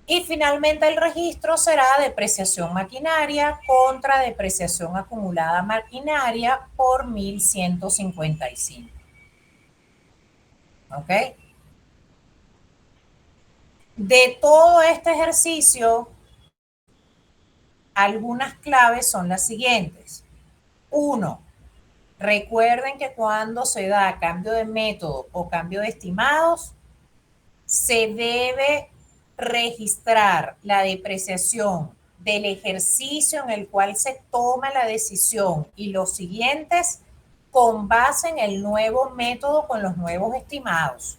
Y finalmente el registro será depreciación maquinaria contra depreciación acumulada maquinaria por 1.155. ¿Ok? De todo este ejercicio, algunas claves son las siguientes. 1. Recuerden que cuando se da cambio de método o cambio de estimados, se debe registrar la depreciación del ejercicio en el cual se toma la decisión y los siguientes con base en el nuevo método con los nuevos estimados.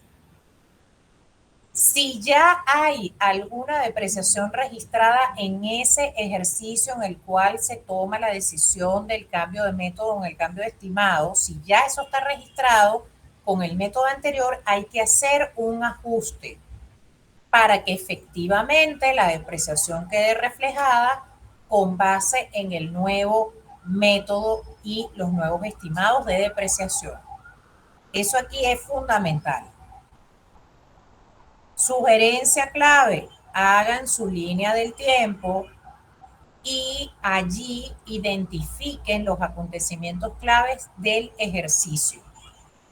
Si ya hay alguna depreciación registrada en ese ejercicio en el cual se toma la decisión del cambio de método o en el cambio de estimado, si ya eso está registrado con el método anterior, hay que hacer un ajuste para que efectivamente la depreciación quede reflejada con base en el nuevo método y los nuevos estimados de depreciación. Eso aquí es fundamental. Sugerencia clave, hagan su línea del tiempo y allí identifiquen los acontecimientos claves del ejercicio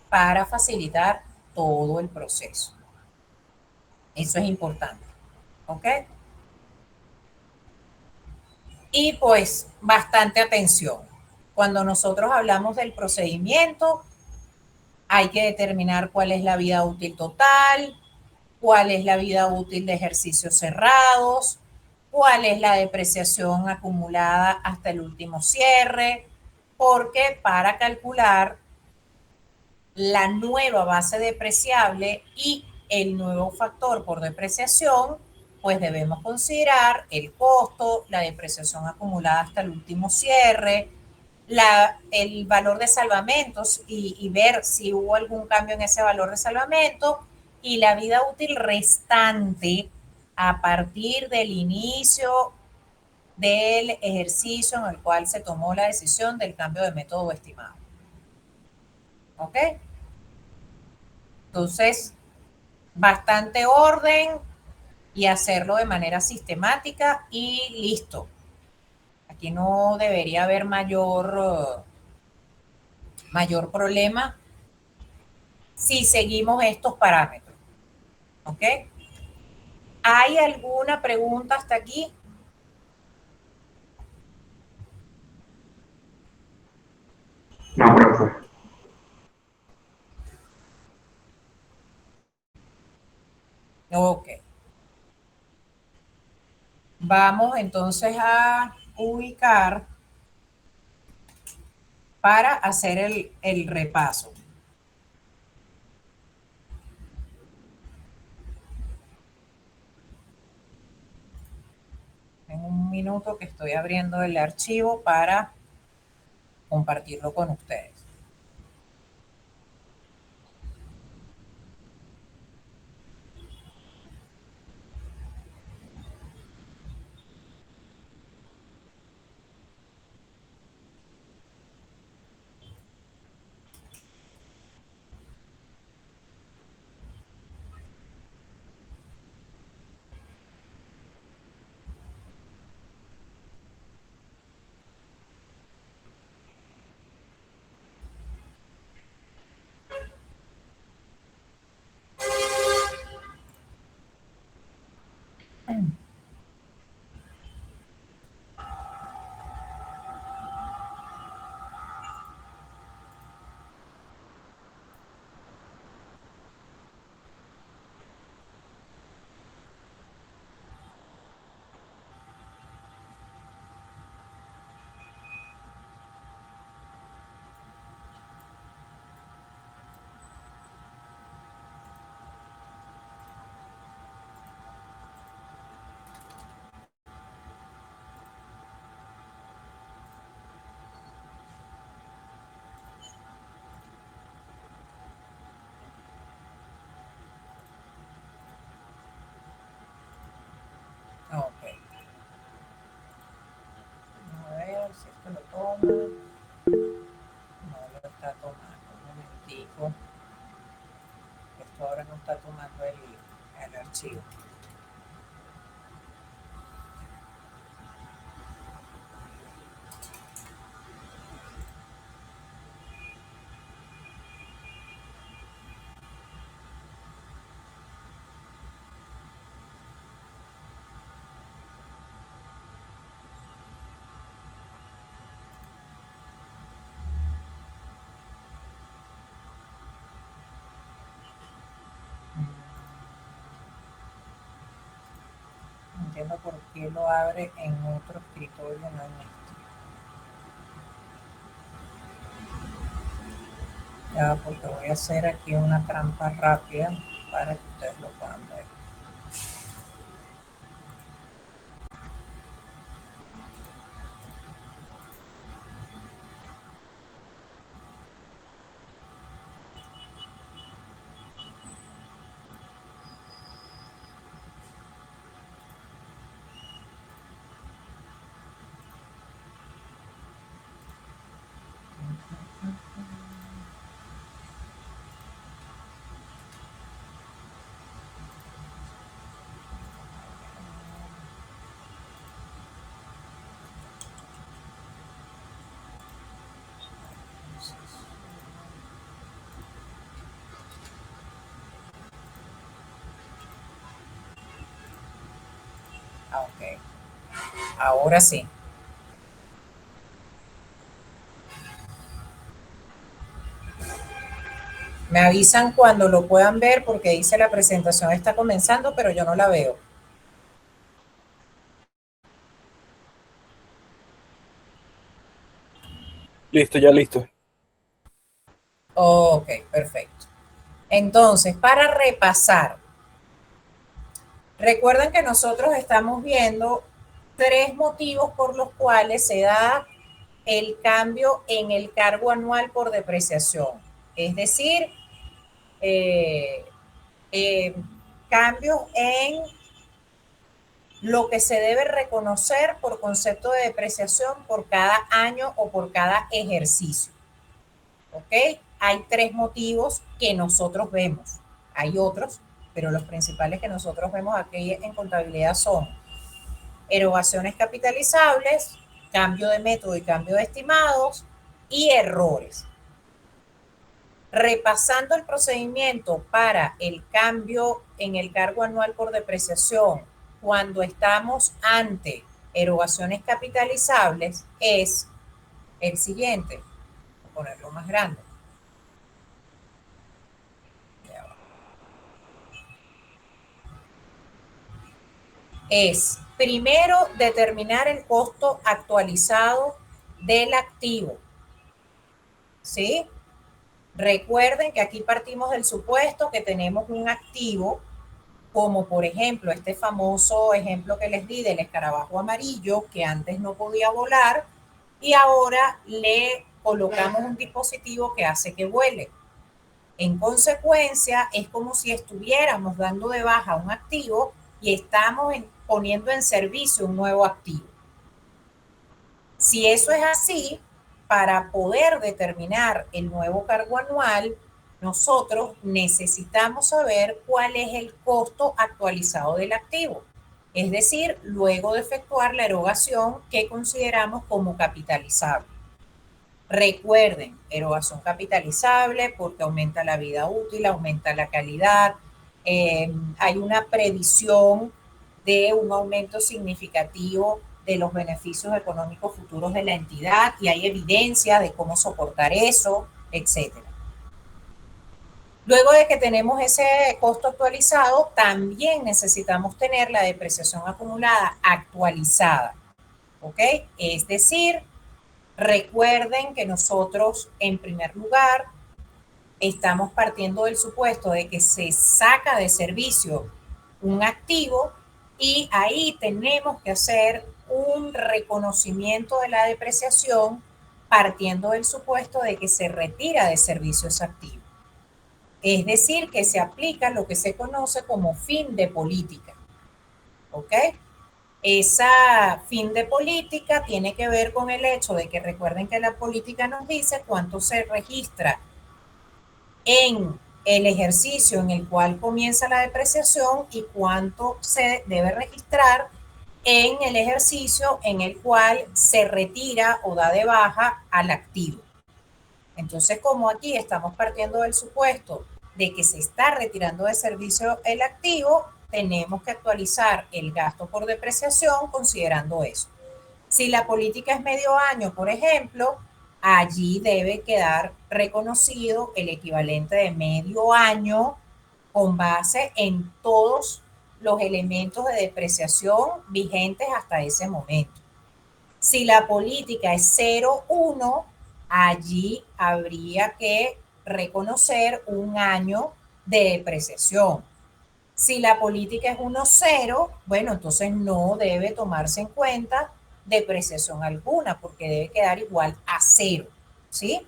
para facilitar todo el proceso. Eso es importante, ¿ok? Y pues bastante atención. Cuando nosotros hablamos del procedimiento, hay que determinar cuál es la vida útil total, cuál es la vida útil de ejercicios cerrados, cuál es la depreciación acumulada hasta el último cierre, porque para calcular la nueva base depreciable y el nuevo factor por depreciación, pues debemos considerar el costo, la depreciación acumulada hasta el último cierre, el valor de salvamentos y ver si hubo algún cambio en ese valor de salvamento y la vida útil restante a partir del inicio del ejercicio en el cual se tomó la decisión del cambio de método estimado. ¿Ok? Entonces, bastante orden y hacerlo de manera sistemática y listo. Aquí no debería haber mayor problema si seguimos estos parámetros. ¿Ok? ¿Hay alguna pregunta hasta aquí? No, profe. Ok. Vamos entonces a ubicar para hacer el repaso. En un minuto que estoy abriendo el archivo para compartirlo con ustedes. No lo está tomando. Un momentico. Esto ahora no está tomando el archivo. No entiendo por qué lo abre en otro escritorio, no en este. Ya, porque voy a hacer aquí una trampa rápida para que ustedes lo puedan ver. Ok, ahora sí. Me avisan cuando lo puedan ver porque dice la presentación está comenzando, pero yo no la veo. Listo, ya listo. Ok, perfecto. Entonces, para repasar, recuerden que nosotros estamos viendo 3 motivos por los cuales se da el cambio en el cargo anual por depreciación. Es decir, eh, eh, cambios en lo que se debe reconocer por concepto de depreciación por cada año o por cada ejercicio. ¿Ok? Hay 3 motivos que nosotros vemos. Hay otros, pero los principales que nosotros vemos aquí en contabilidad son erogaciones capitalizables, cambio de método y cambio de estimados y errores. Repasando el procedimiento para el cambio en el cargo anual por depreciación cuando estamos ante erogaciones capitalizables es el siguiente. Voy a ponerlo más grande. Es primero determinar el costo actualizado del activo. ¿Sí? Recuerden que aquí partimos del supuesto que tenemos un activo, como por ejemplo este famoso ejemplo que les di del escarabajo amarillo, que antes no podía volar y ahora le colocamos un dispositivo que hace que vuele. En consecuencia, es como si estuviéramos dando de baja un activo y estamos poniendo en servicio un nuevo activo. Si eso es así, para poder determinar el nuevo cargo anual, nosotros necesitamos saber cuál es el costo actualizado del activo. Es decir, luego de efectuar la erogación que consideramos como capitalizable. Recuerden, erogación capitalizable porque aumenta la vida útil, aumenta la calidad, hay una previsión de un aumento significativo de los beneficios económicos futuros de la entidad y hay evidencia de cómo soportar eso, etc. Luego de que tenemos ese costo actualizado, también necesitamos tener la depreciación acumulada actualizada, ¿ok? Es decir, recuerden que nosotros, en primer lugar, estamos partiendo del supuesto de que se saca de servicio un activo y ahí tenemos que hacer un reconocimiento de la depreciación partiendo del supuesto de que se retira de servicio ese activo. Es decir, que se aplica lo que se conoce como fin de política. ¿Ok? Esa fin de política tiene que ver con el hecho de que recuerden que la política nos dice cuánto se registra en el ejercicio en el cual comienza la depreciación y cuánto se debe registrar en el ejercicio en el cual se retira o da de baja al activo. Entonces, como aquí estamos partiendo del supuesto de que se está retirando de servicio el activo, tenemos que actualizar el gasto por depreciación considerando eso. Si la política es medio año, por ejemplo, allí debe quedar reconocido el equivalente de medio año con base en todos los elementos de depreciación vigentes hasta ese momento. Si la política es 0,1, allí habría que reconocer un año de depreciación. Si la política es 1,0, bueno, entonces no debe tomarse en cuenta depreciación alguna, porque debe quedar igual a 0, ¿sí?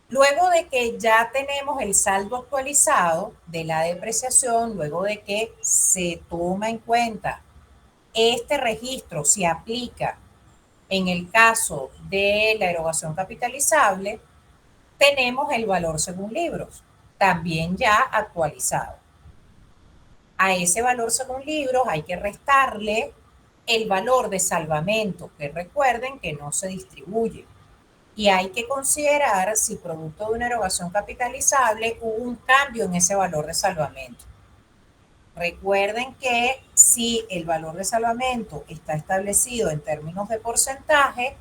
Luego de que ya tenemos el saldo actualizado de la depreciación, luego de que se toma en cuenta este registro, se aplica en el caso de la erogación capitalizable, tenemos el valor según libros, también ya actualizado. A ese valor según libros hay que restarle el valor de salvamento, que recuerden que no se distribuye. Y hay que considerar si producto de una erogación capitalizable hubo un cambio en ese valor de salvamento. Recuerden que si el valor de salvamento está establecido en términos de porcentaje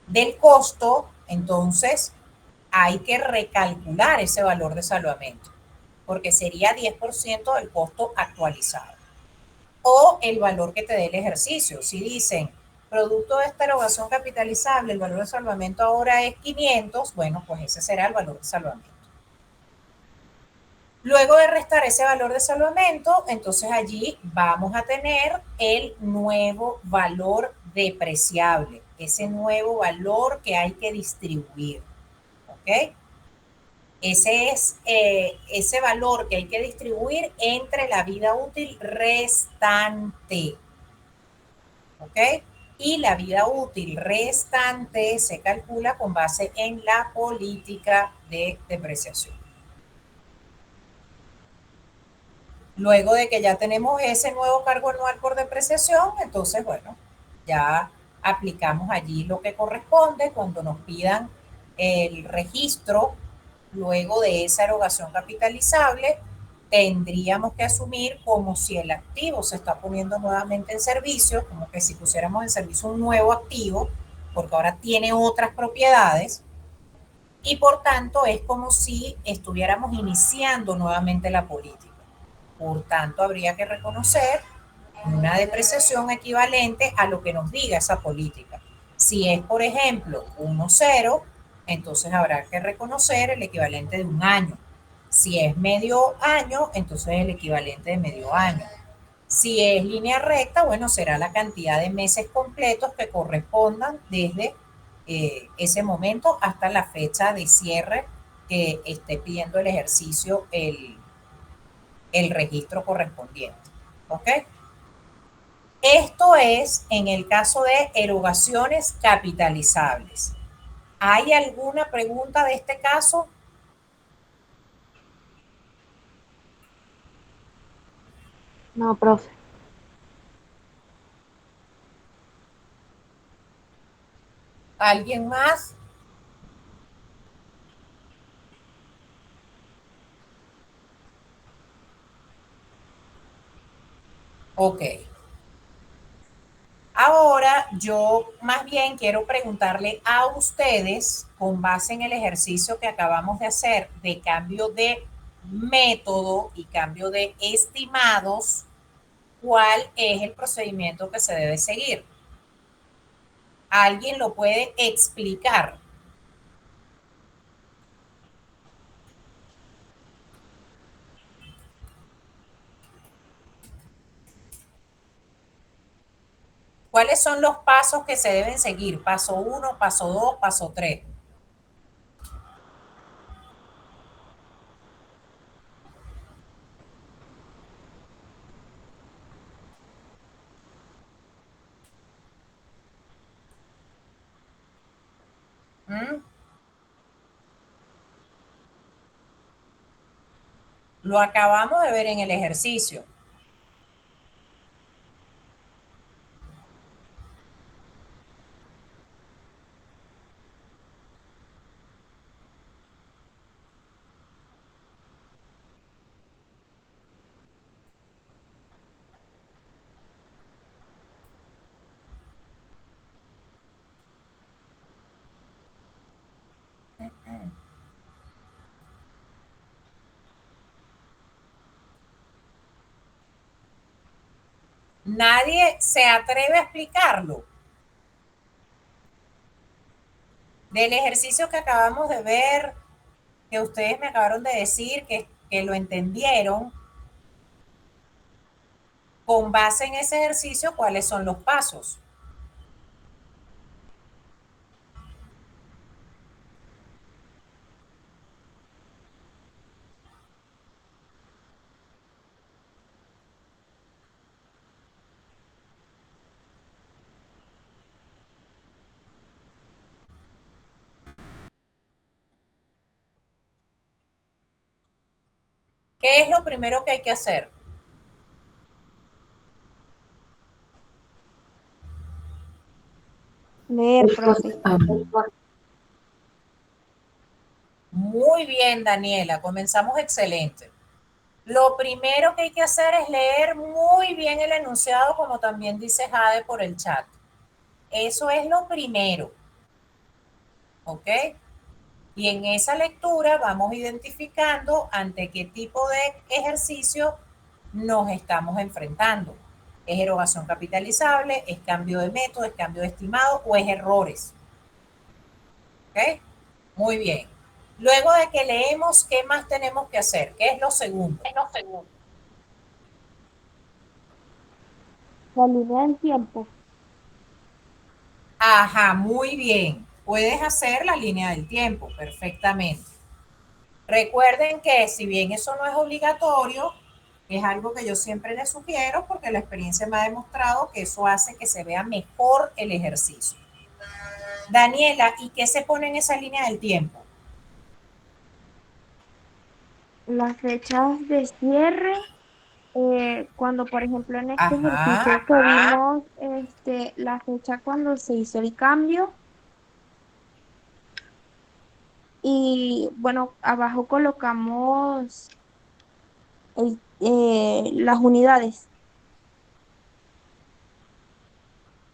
del costo, entonces hay que recalcular ese valor de salvamento, porque sería 10% del costo actualizado. O el valor que te dé el ejercicio. Si dicen, producto de esta erogación capitalizable, el valor de salvamento ahora es 500, bueno, pues ese será el valor de salvamento. Luego de restar ese valor de salvamento, entonces allí vamos a tener el nuevo valor depreciable, ese nuevo valor que hay que distribuir. ¿Ok? Ese es ese valor que hay que distribuir entre la vida útil restante. ¿Ok? Y la vida útil restante se calcula con base en la política de depreciación. Luego de que ya tenemos ese nuevo cargo anual por depreciación, entonces, bueno, ya aplicamos allí lo que corresponde cuando nos pidan el registro. Luego de esa erogación capitalizable, tendríamos que asumir como si el activo se está poniendo nuevamente en servicio, como que si pusiéramos en servicio un nuevo activo, porque ahora tiene otras propiedades, y por tanto es como si estuviéramos iniciando nuevamente la política. Por tanto, habría que reconocer una depreciación equivalente a lo que nos diga esa política. Si es, por ejemplo, 1,0, entonces habrá que reconocer el equivalente de un año. Si es medio año, entonces el equivalente de medio año. Si es línea recta, bueno, será la cantidad de meses completos que correspondan desde ese momento hasta la fecha de cierre que esté pidiendo el ejercicio el registro correspondiente. ¿Ok? Esto es en el caso de erogaciones capitalizables. ¿Hay alguna pregunta de este caso? No, profe. ¿Alguien más? Ok. Ahora yo más bien quiero preguntarle a ustedes, con base en el ejercicio que acabamos de hacer de cambio de método y cambio de estimados, ¿cuál es el procedimiento que se debe seguir? ¿Alguien lo puede explicar? ¿Cuáles son los pasos que se deben seguir? Paso 1, paso 2, paso 3. Lo acabamos de ver en el ejercicio. Nadie se atreve a explicarlo. Del ejercicio que acabamos de ver, que ustedes me acabaron de decir que lo entendieron, con base en ese ejercicio, ¿cuáles son los pasos? ¿Qué es lo primero que hay que hacer? Leer, profe. Muy bien, Daniela, comenzamos excelente. Lo primero que hay que hacer es leer muy bien el enunciado, como también dice Jade por el chat. Eso es lo primero, ¿ok? Y en esa lectura vamos identificando ante qué tipo de ejercicio nos estamos enfrentando. ¿Es erogación capitalizable? ¿Es cambio de método? ¿Es cambio de estimado? ¿O es errores? ¿Ok? Muy bien. Luego de que leemos, ¿qué más tenemos que hacer? ¿Qué es lo segundo? La línea del tiempo. Ajá, muy bien. Puedes hacer la línea del tiempo perfectamente. Recuerden que si bien eso no es obligatorio, es algo que yo siempre les sugiero porque la experiencia me ha demostrado que eso hace que se vea mejor el ejercicio. Daniela, ¿y qué se pone en esa línea del tiempo? Las fechas de cierre, cuando por ejemplo en este ejercicio Ajá, que vimos la fecha cuando se hizo el cambio y bueno, abajo colocamos las unidades.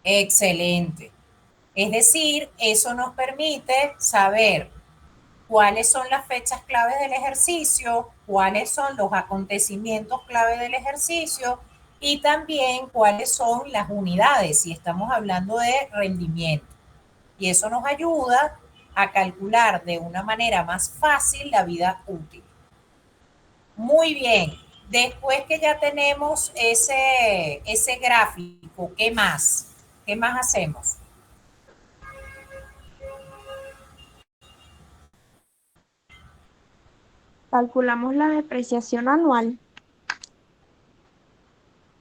excelente. Es decir, eso nos permite saber cuáles son las fechas clave del ejercicio, cuáles son los acontecimientos clave del ejercicio y también cuáles son las unidades, si estamos hablando de rendimiento. Y eso nos ayuda a calcular de una manera más fácil la vida útil. Muy bien. Después que ya tenemos ese gráfico, ¿qué más? ¿Qué más hacemos? Calculamos la depreciación anual.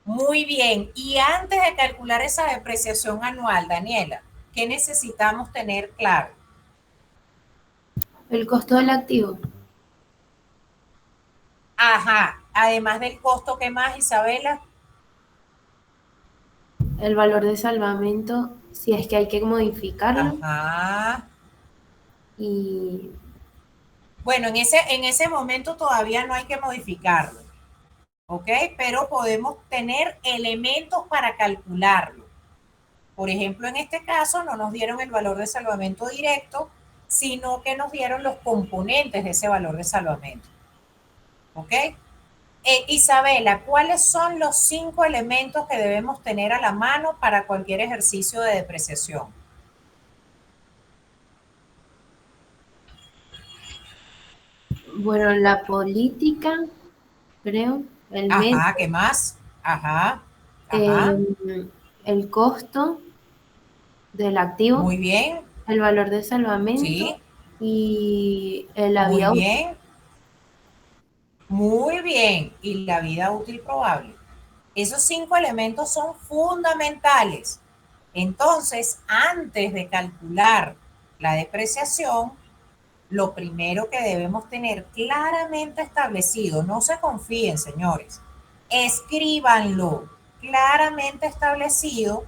Muy bien. Y antes de calcular esa depreciación anual, Daniela, ¿qué necesitamos tener claro? El costo del activo, Ajá. Además del costo, ¿qué más, Isabela? el valor de salvamento, si es que hay que modificarlo, Ajá. y Bueno, en ese momento todavía no hay que modificarlo, ¿ok? Pero podemos tener elementos para calcularlo. Por ejemplo, en este caso no nos dieron el valor de salvamento directo, sino que nos dieron los componentes de ese valor de salvamento, ¿ok? Isabela, ¿cuáles son los 5 elementos que debemos tener a la mano para cualquier ejercicio de depreciación? bueno, la política, creo, el Ajá, método, ¿qué más? Ajá, ajá, el costo del activo, muy bien, el valor de salvamento sí, y la muy vía útil. bien, muy bien. Y la vida útil probable. Esos 5 elementos son fundamentales. Entonces, antes de calcular la depreciación, lo primero que debemos tener claramente establecido, no se confíen, señores, escríbanlo claramente establecido,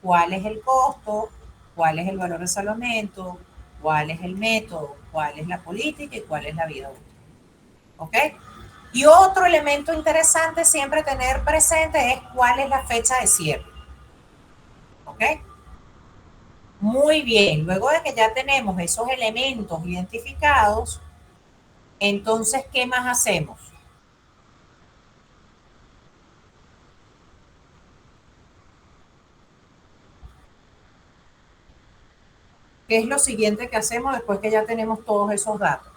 cuál es el costo, cuál es el valor de salvamento, cuál es el método, cuál es la política y cuál es la vida útil. ¿Ok? Y otro elemento interesante siempre tener presente es cuál es la fecha de cierre. ¿Ok? Muy bien, luego de que ya tenemos esos elementos identificados, entonces, ¿qué más hacemos? ¿Qué es lo siguiente que hacemos después que ya tenemos todos esos datos?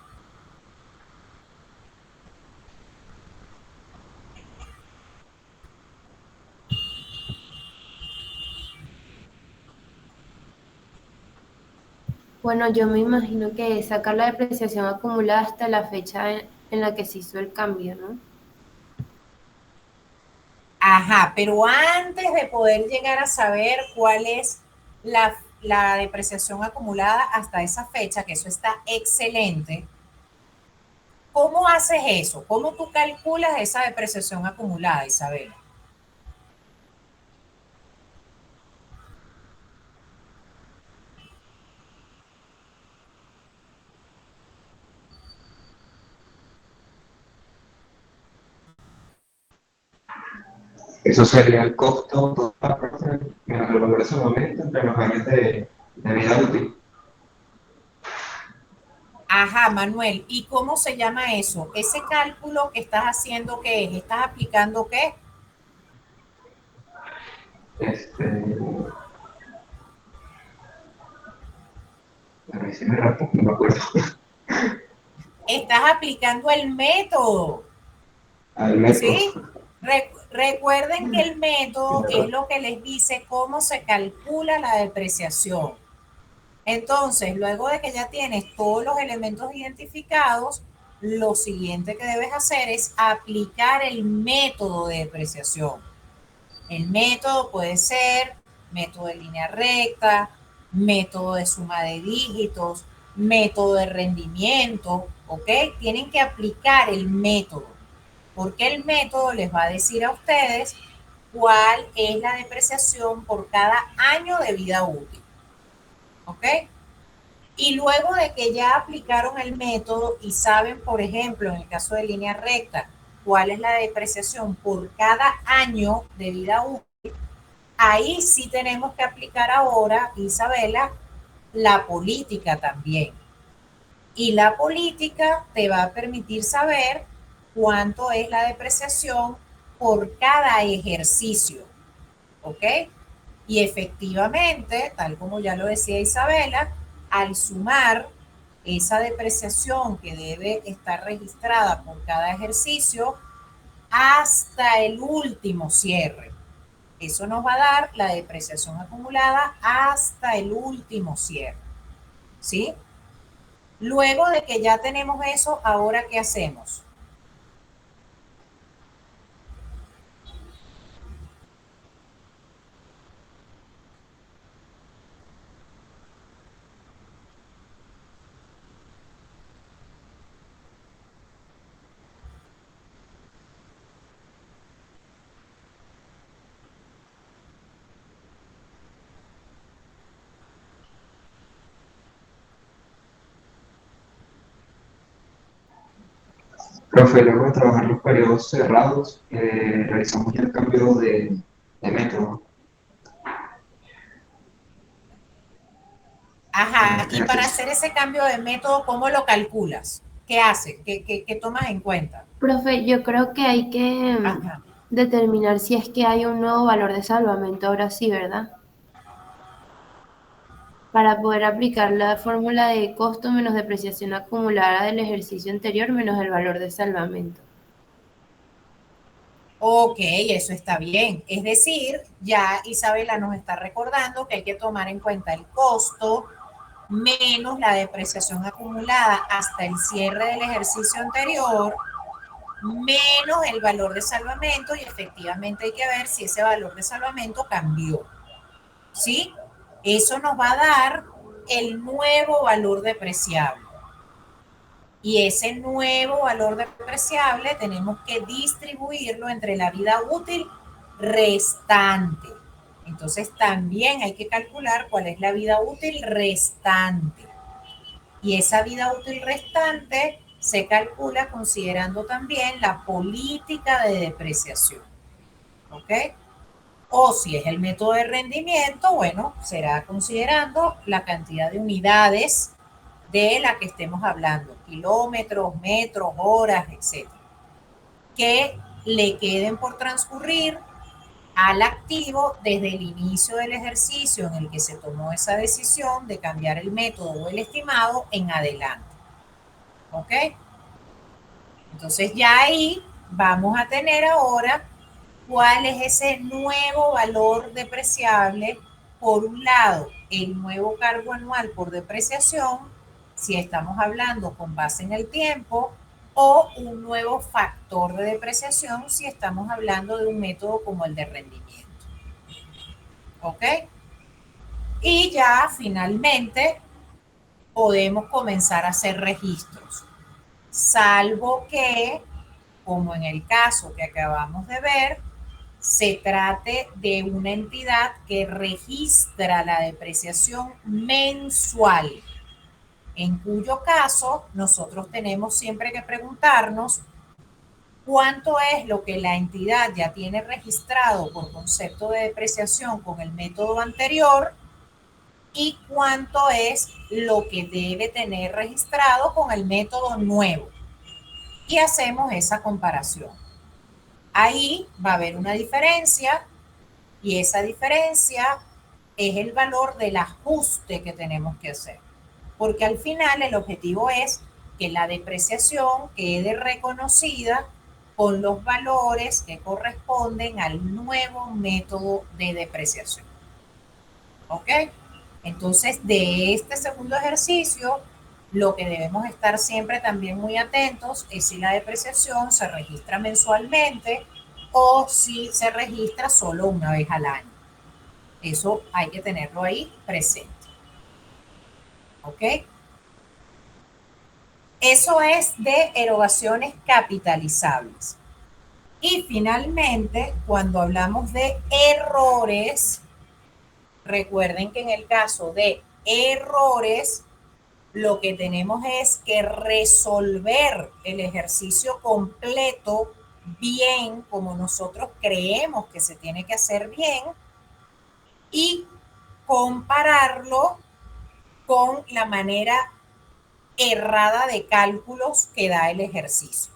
Bueno, yo me imagino que sacar la depreciación acumulada hasta la fecha en la que se hizo el cambio, ¿no? Ajá, pero antes de poder llegar a saber cuál es la depreciación acumulada hasta esa fecha, que eso está excelente, ¿cómo haces eso? ¿Cómo tú calculas esa depreciación acumulada, Isabela? Eso sería el costo total menos el valor de ese momento entre los años de vida útil. Ajá, Manuel, ¿y cómo se llama eso? Ese cálculo que estás haciendo, ¿qué es? ¿Estás aplicando qué? Este, a ver si me rapo, no me acuerdo. Estás aplicando el método, Al método. ¿sí? Recuerden que el método es lo que les dice cómo se calcula la depreciación. Entonces, luego de que ya tienes todos los elementos identificados, lo siguiente que debes hacer es aplicar el método de depreciación. El método puede ser método de línea recta, método de suma de dígitos, método de rendimiento, ¿ok? Tienen que aplicar el método, porque el método les va a decir a ustedes cuál es la depreciación por cada año de vida útil, ¿ok? Y luego de que ya aplicaron el método y saben, por ejemplo, en el caso de línea recta, cuál es la depreciación por cada año de vida útil, ahí sí tenemos que aplicar ahora, Isabela, la política también. Y la política te va a permitir saber cuánto es la depreciación por cada ejercicio, ¿ok? Y efectivamente, tal como ya lo decía Isabela, al sumar esa depreciación que debe estar registrada por cada ejercicio hasta el último cierre. Eso nos va a dar la depreciación acumulada hasta el último cierre, ¿sí? Luego de que ya tenemos eso, ¿ahora qué hacemos? Profe, luego de trabajar los periodos cerrados, realizamos ya el cambio de método. Ajá, y para hacer ese cambio de método, ¿cómo lo calculas? ¿Qué haces? ¿Qué tomas en cuenta? Profe, yo creo que hay que Ajá. determinar si es que hay un nuevo valor de salvamento ahora sí, ¿verdad? Para poder aplicar la fórmula de costo menos depreciación acumulada del ejercicio anterior menos el valor de salvamento. Ok, eso está bien. Es decir, ya Isabela nos está recordando que hay que tomar en cuenta el costo menos la depreciación acumulada hasta el cierre del ejercicio anterior, menos el valor de salvamento, y efectivamente hay que ver si ese valor de salvamento cambió. ¿Sí? Eso nos va a dar el nuevo valor depreciable. Y ese nuevo valor depreciable tenemos que distribuirlo entre la vida útil restante. Entonces también hay que calcular cuál es la vida útil restante. Y esa vida útil restante se calcula considerando también la política de depreciación. ¿Ok? O si es el método de rendimiento, bueno, será considerando la cantidad de unidades de la que estemos hablando, kilómetros, metros, horas, etcétera, que le queden por transcurrir al activo desde el inicio del ejercicio en el que se tomó esa decisión de cambiar el método o el estimado en adelante. ¿Ok? Entonces ya ahí vamos a tener ahora cuál es ese nuevo valor depreciable. Por un lado, el nuevo cargo anual por depreciación, si estamos hablando con base en el tiempo, o un nuevo factor de depreciación si estamos hablando de un método como el de rendimiento. ¿Ok? Y ya finalmente podemos comenzar a hacer registros, salvo que, como en el caso que acabamos de ver, se trate de una entidad que registra la depreciación mensual, en cuyo caso nosotros tenemos siempre que preguntarnos cuánto es lo que la entidad ya tiene registrado por concepto de depreciación con el método anterior y cuánto es lo que debe tener registrado con el método nuevo. Y hacemos esa comparación. Ahí va a haber una diferencia y esa diferencia es el valor del ajuste que tenemos que hacer. Porque al final el objetivo es que la depreciación quede reconocida con los valores que corresponden al nuevo método de depreciación. ¿Ok? Entonces, de este segundo ejercicio, lo que debemos estar siempre también muy atentos es si la depreciación se registra mensualmente o si se registra solo una vez al año. Eso hay que tenerlo ahí presente. ¿Ok? Eso es de erogaciones capitalizables. Y finalmente, cuando hablamos de errores, recuerden que en el caso de errores, lo que tenemos es que resolver el ejercicio completo bien, como nosotros creemos que se tiene que hacer bien, y compararlo con la manera errada de cálculos que da el ejercicio.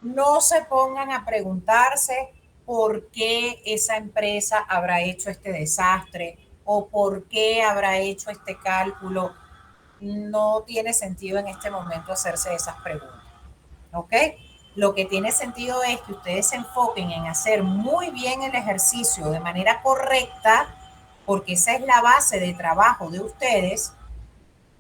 No se pongan a preguntarse por qué esa empresa habrá hecho este desastre o por qué habrá hecho este cálculo. No tiene sentido en este momento hacerse esas preguntas. ¿Ok? Lo que tiene sentido es que ustedes se enfoquen en hacer muy bien el ejercicio de manera correcta, porque esa es la base de trabajo de ustedes.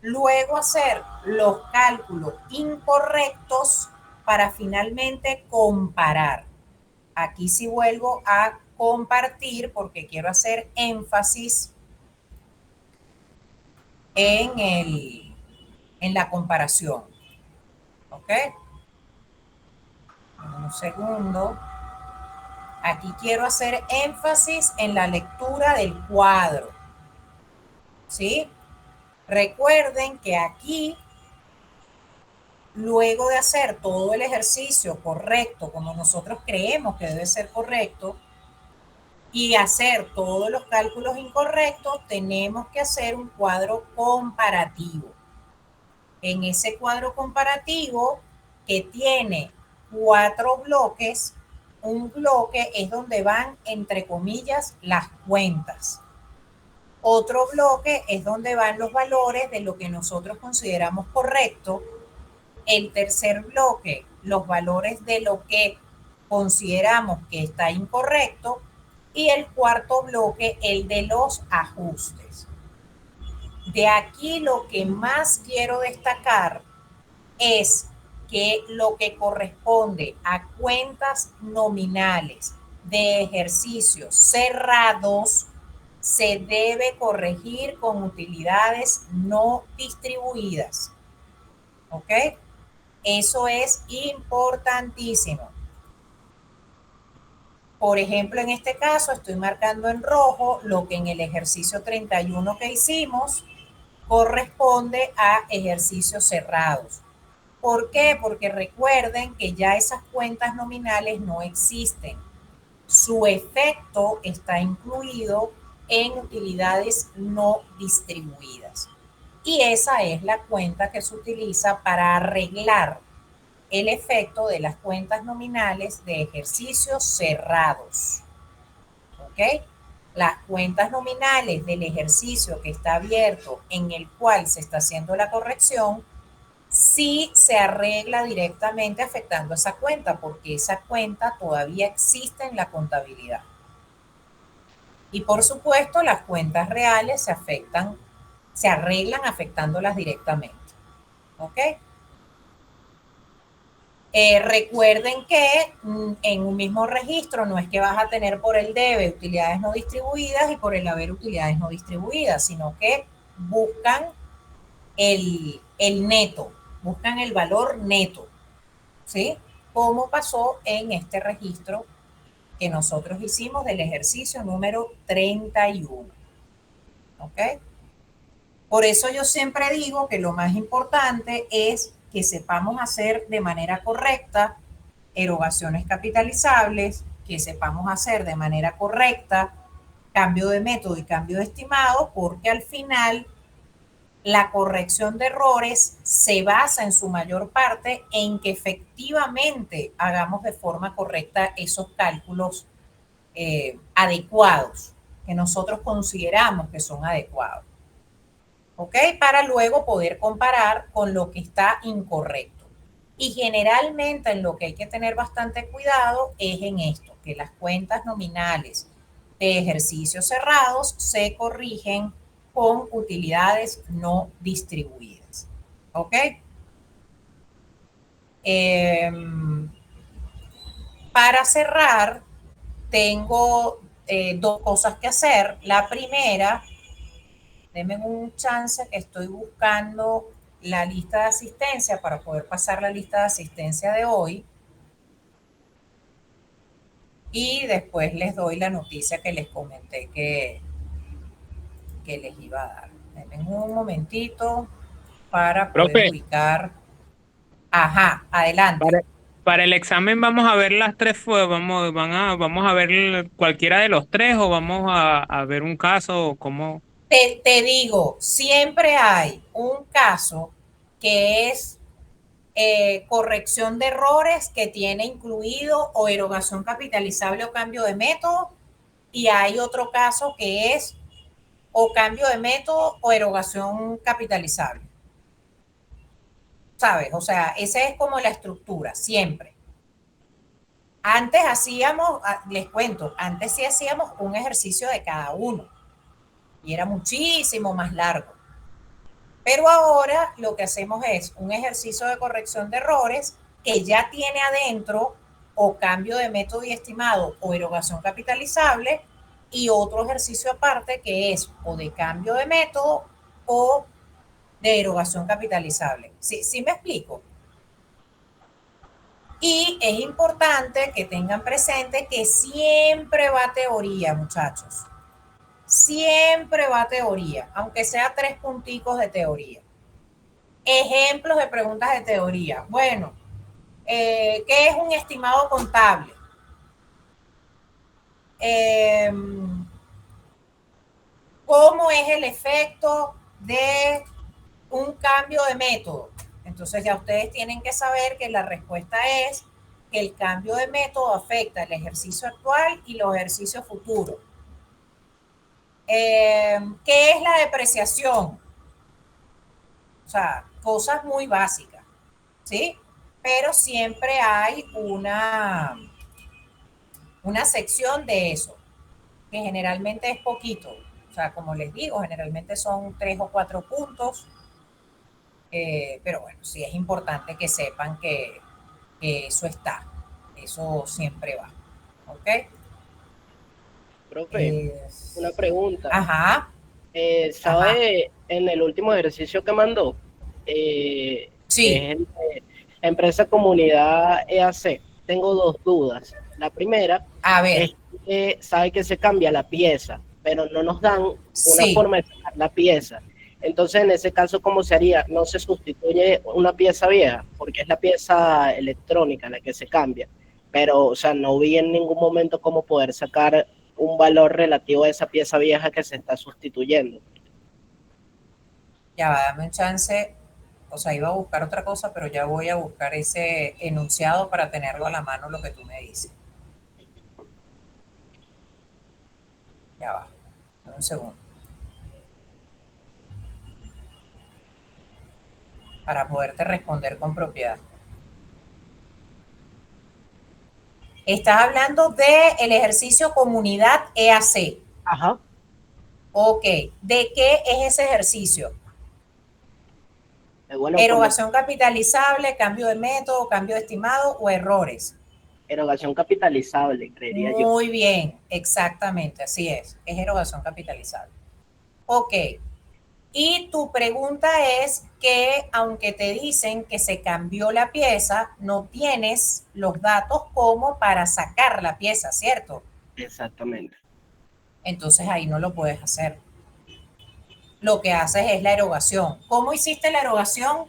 Luego hacer los cálculos incorrectos para finalmente comparar. Aquí sí vuelvo a compartir porque quiero hacer énfasis en la comparación. ¿Ok? Un segundo. Aquí quiero hacer énfasis en la lectura del cuadro. ¿Sí? Recuerden que aquí, luego de hacer todo el ejercicio correcto, como nosotros creemos que debe ser correcto, y hacer todos los cálculos incorrectos, tenemos que hacer un cuadro comparativo. En ese cuadro comparativo, que tiene 4 bloques, un bloque es donde van, entre comillas, las cuentas. Otro bloque es donde van los valores de lo que nosotros consideramos correcto. El tercer bloque, los valores de lo que consideramos que está incorrecto. Y el cuarto bloque, el de los ajustes. De aquí lo que más quiero destacar es que lo que corresponde a cuentas nominales de ejercicios cerrados se debe corregir con utilidades no distribuidas. ¿ok? Eso es importantísimo. Por ejemplo, en este caso estoy marcando en rojo lo que en el ejercicio 31 que hicimos corresponde a ejercicios cerrados. ¿Por qué? Porque recuerden que ya esas cuentas nominales no existen. Su efecto está incluido en utilidades no distribuidas. Y esa es la cuenta que se utiliza para arreglar el efecto de las cuentas nominales de ejercicios cerrados. ¿Ok? Las cuentas nominales del ejercicio que está abierto en el cual se está haciendo la corrección, sí se arregla directamente afectando esa cuenta, porque esa cuenta todavía existe en la contabilidad. Y por supuesto, las cuentas reales se arreglan afectándolas directamente. ¿Ok? Recuerden que en un mismo registro no es que vas a tener por el debe utilidades no distribuidas y por el haber utilidades no distribuidas, sino que buscan el neto, buscan el valor neto, ¿sí? Como pasó en este registro que nosotros hicimos del ejercicio número 31. ¿Ok? Por eso yo siempre digo que lo más importante es que sepamos hacer de manera correcta erogaciones capitalizables, que sepamos hacer de manera correcta cambio de método y cambio de estimado, porque al final la corrección de errores se basa en su mayor parte en que efectivamente hagamos de forma correcta esos cálculos adecuados, que nosotros consideramos que son adecuados. ¿Ok? Para luego poder comparar con lo que está incorrecto. Y generalmente en lo que hay que tener bastante cuidado es en esto, que las cuentas nominales de ejercicios cerrados se corrigen con utilidades no distribuidas. ¿Ok? Para cerrar, tengo dos cosas que hacer. La primera, denme un chance que estoy buscando la lista de asistencia para poder pasar la lista de asistencia de hoy. Y después les doy la noticia que les comenté que les iba a dar. Denme un momentito para poder Profe, ubicar. Ajá, adelante. para el examen vamos a ver las tres, vamos a ver cualquiera de los tres o vamos a ver un caso o cómo. Te digo, siempre hay un caso que es corrección de errores que tiene incluido o erogación capitalizable o cambio de método, y hay otro caso que es o cambio de método o erogación capitalizable. ¿Sabes? O sea, esa es como la estructura, siempre. Antes hacíamos, les cuento, antes sí hacíamos un ejercicio de cada uno y era muchísimo más largo. Pero ahora lo que hacemos es un ejercicio de corrección de errores que ya tiene adentro o cambio de método y estimado o erogación capitalizable, y otro ejercicio aparte que es o de cambio de método o de erogación capitalizable. ¿Sí me explico? Y es importante que tengan presente que siempre va teoría, muchachos. Siempre va teoría, aunque sea 3 punticos de teoría. Ejemplos de preguntas de teoría. Bueno, ¿qué es un estimado contable? ¿Cómo es el efecto de un cambio de método? Entonces ya ustedes tienen que saber que la respuesta es que el cambio de método afecta el ejercicio actual y los ejercicios futuros. ¿Qué es la depreciación? O sea, cosas muy básicas, ¿sí? Pero siempre hay una sección de eso, que generalmente es poquito. O sea, como les digo, generalmente son 3 o 4 puntos. Pero bueno, sí es importante que sepan que eso está. Eso siempre va. ¿Ok? Profe, una pregunta. Ajá. ¿Sabe en el último ejercicio que mandó? Sí, Es el de Empresa Comunidad EAC. Tengo dos dudas. La primera a ver, es que sabe que se cambia la pieza, pero no nos dan una sí. forma de sacar la pieza. Entonces, en ese caso, ¿cómo se haría? No se sustituye una pieza vieja, porque es la pieza electrónica la que se cambia. Pero, o sea, no vi en ningún momento cómo poder sacar un valor relativo a esa pieza vieja que se está sustituyendo. Ya va, dame un chance. O sea, iba a buscar otra cosa, pero ya voy a buscar ese enunciado para tenerlo a la mano lo que tú me dices. Ya va, dame un segundo. Para poderte responder con propiedad. Estás hablando del ejercicio comunidad EAC. Ajá. Ok, ¿de qué es ese ejercicio? Bueno, Erogación capitalizable, cambio de método, cambio de estimado o errores. erogación capitalizable, creería yo. Muy bien, exactamente, así es erogación capitalizable. Ok, y tu pregunta es que aunque te dicen que se cambió la pieza, no tienes los datos como para sacar la pieza, ¿cierto? Exactamente. Entonces ahí no lo puedes hacer. Lo que haces es la erogación. ¿Cómo hiciste la erogación?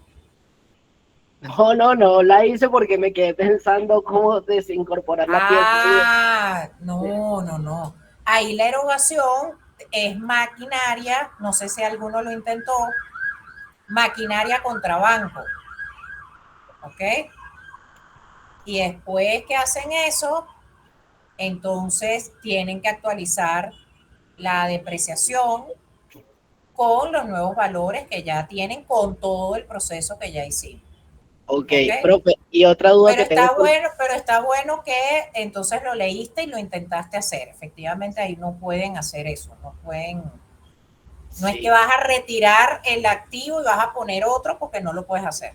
No la hice porque me quedé pensando cómo desincorporar la pieza. No. Ahí la erogación es maquinaria, no sé si alguno lo intentó, maquinaria contra banco. ¿Ok? Y después que hacen eso, entonces tienen que actualizar la depreciación con los nuevos valores que ya tienen con todo el proceso que ya hicimos. Ok, ¿Okay? profe, y otra duda que tengo. Pero está bueno que entonces lo leíste y lo intentaste hacer. Efectivamente, ahí no pueden hacer eso, no pueden. No es que vas a retirar el activo y vas a poner otro porque no lo puedes hacer.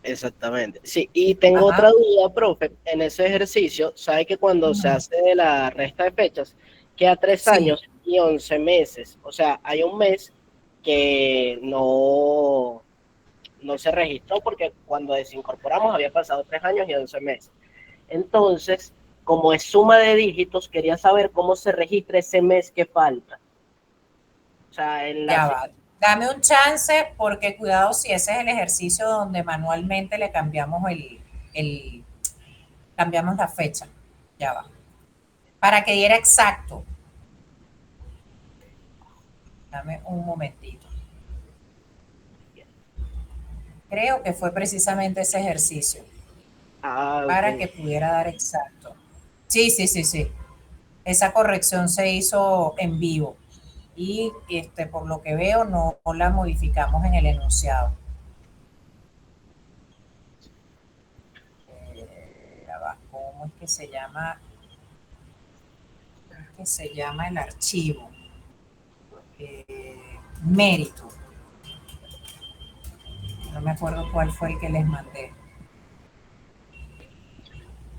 Exactamente. Sí, y tengo otra duda, profe. En ese ejercicio, ¿sabe que cuando se hace de la resta de fechas, queda 3 años y 11 meses? O sea, hay un mes que no se registró porque cuando desincorporamos había pasado 3 años y 11 meses. Entonces, como es suma de dígitos, quería saber cómo se registra ese mes que falta. O sea, ya va. Dame un chance porque cuidado si ese es el ejercicio donde manualmente le cambiamos cambiamos la fecha. Ya va. Para que diera exacto. Dame un momentito. Creo que fue precisamente ese ejercicio. Para que pudiera dar exacto. Sí. Esa corrección se hizo en vivo y por lo que veo no la modificamos en el enunciado. ¿Cómo es que se llama? ¿Cómo es que se llama el archivo? Mérito. No me acuerdo cuál fue el que les mandé.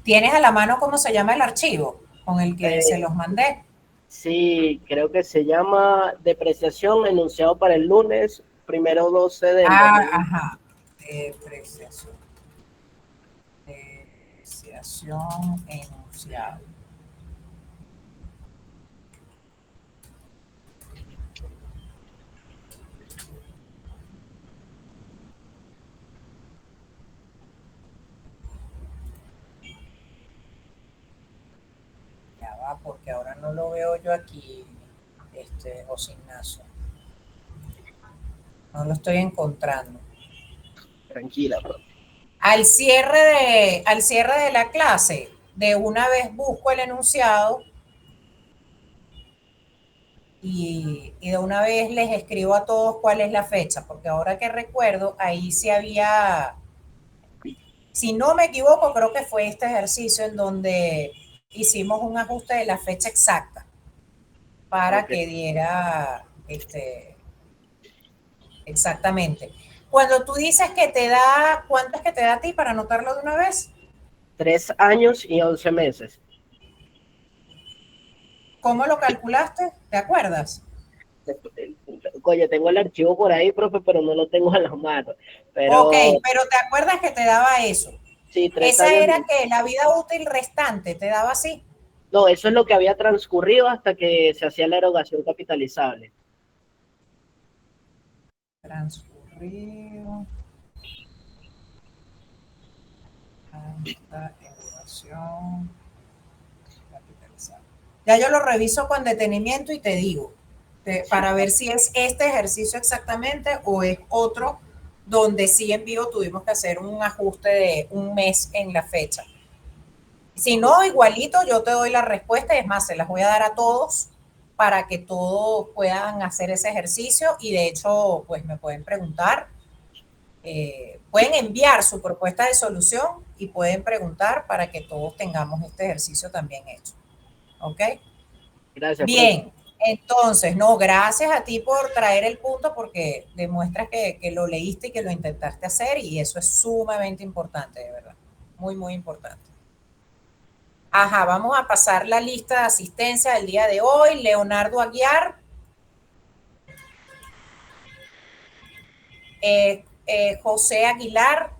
¿Tienes a la mano cómo se llama el archivo con el que se los mandé? Sí, creo que se llama depreciación enunciado para el lunes, primero 12 de ajá. Depreciación enunciado. Ya va, porque ahora no lo veo yo aquí, José Ignacio. No lo estoy encontrando. Tranquila, bro. Al cierre de la clase, de una vez busco el enunciado y de una vez les escribo a todos cuál es la fecha, porque ahora que recuerdo, ahí sí había, si no me equivoco, creo que fue este ejercicio en donde hicimos un ajuste de la fecha exacta para que diera exactamente. Cuando tú dices que te da, ¿cuánto es que te da a ti para anotarlo de una vez? 3 años y 11 meses. ¿Cómo lo calculaste? ¿Te acuerdas? Coño, tengo el archivo por ahí, profe, pero no lo tengo a la mano. Pero Ok, pero ¿te acuerdas que te daba eso? sí, 3 Esa años. era que la vida útil restante te daba así. No, eso es lo que había transcurrido hasta que se hacía la erogación capitalizable. Transcurrido hasta erogación capitalizable. Ya yo lo reviso con detenimiento y te digo, para ver si es este ejercicio exactamente o es otro donde sí en vivo tuvimos que hacer un ajuste de un mes en la fecha. Si no, igualito yo te doy la respuesta y es más, se las voy a dar a todos para que todos puedan hacer ese ejercicio y de hecho, pues me pueden preguntar, pueden enviar su propuesta de solución y pueden preguntar para que todos tengamos este ejercicio también hecho. ¿Ok? Gracias, Bien, profe. entonces, no, gracias a ti por traer el punto porque demuestras que lo leíste y que lo intentaste hacer y eso es sumamente importante, de verdad. Muy, muy importante. Ajá, vamos a pasar la lista de asistencia del día de hoy. Leonardo Aguiar, José Aguilar,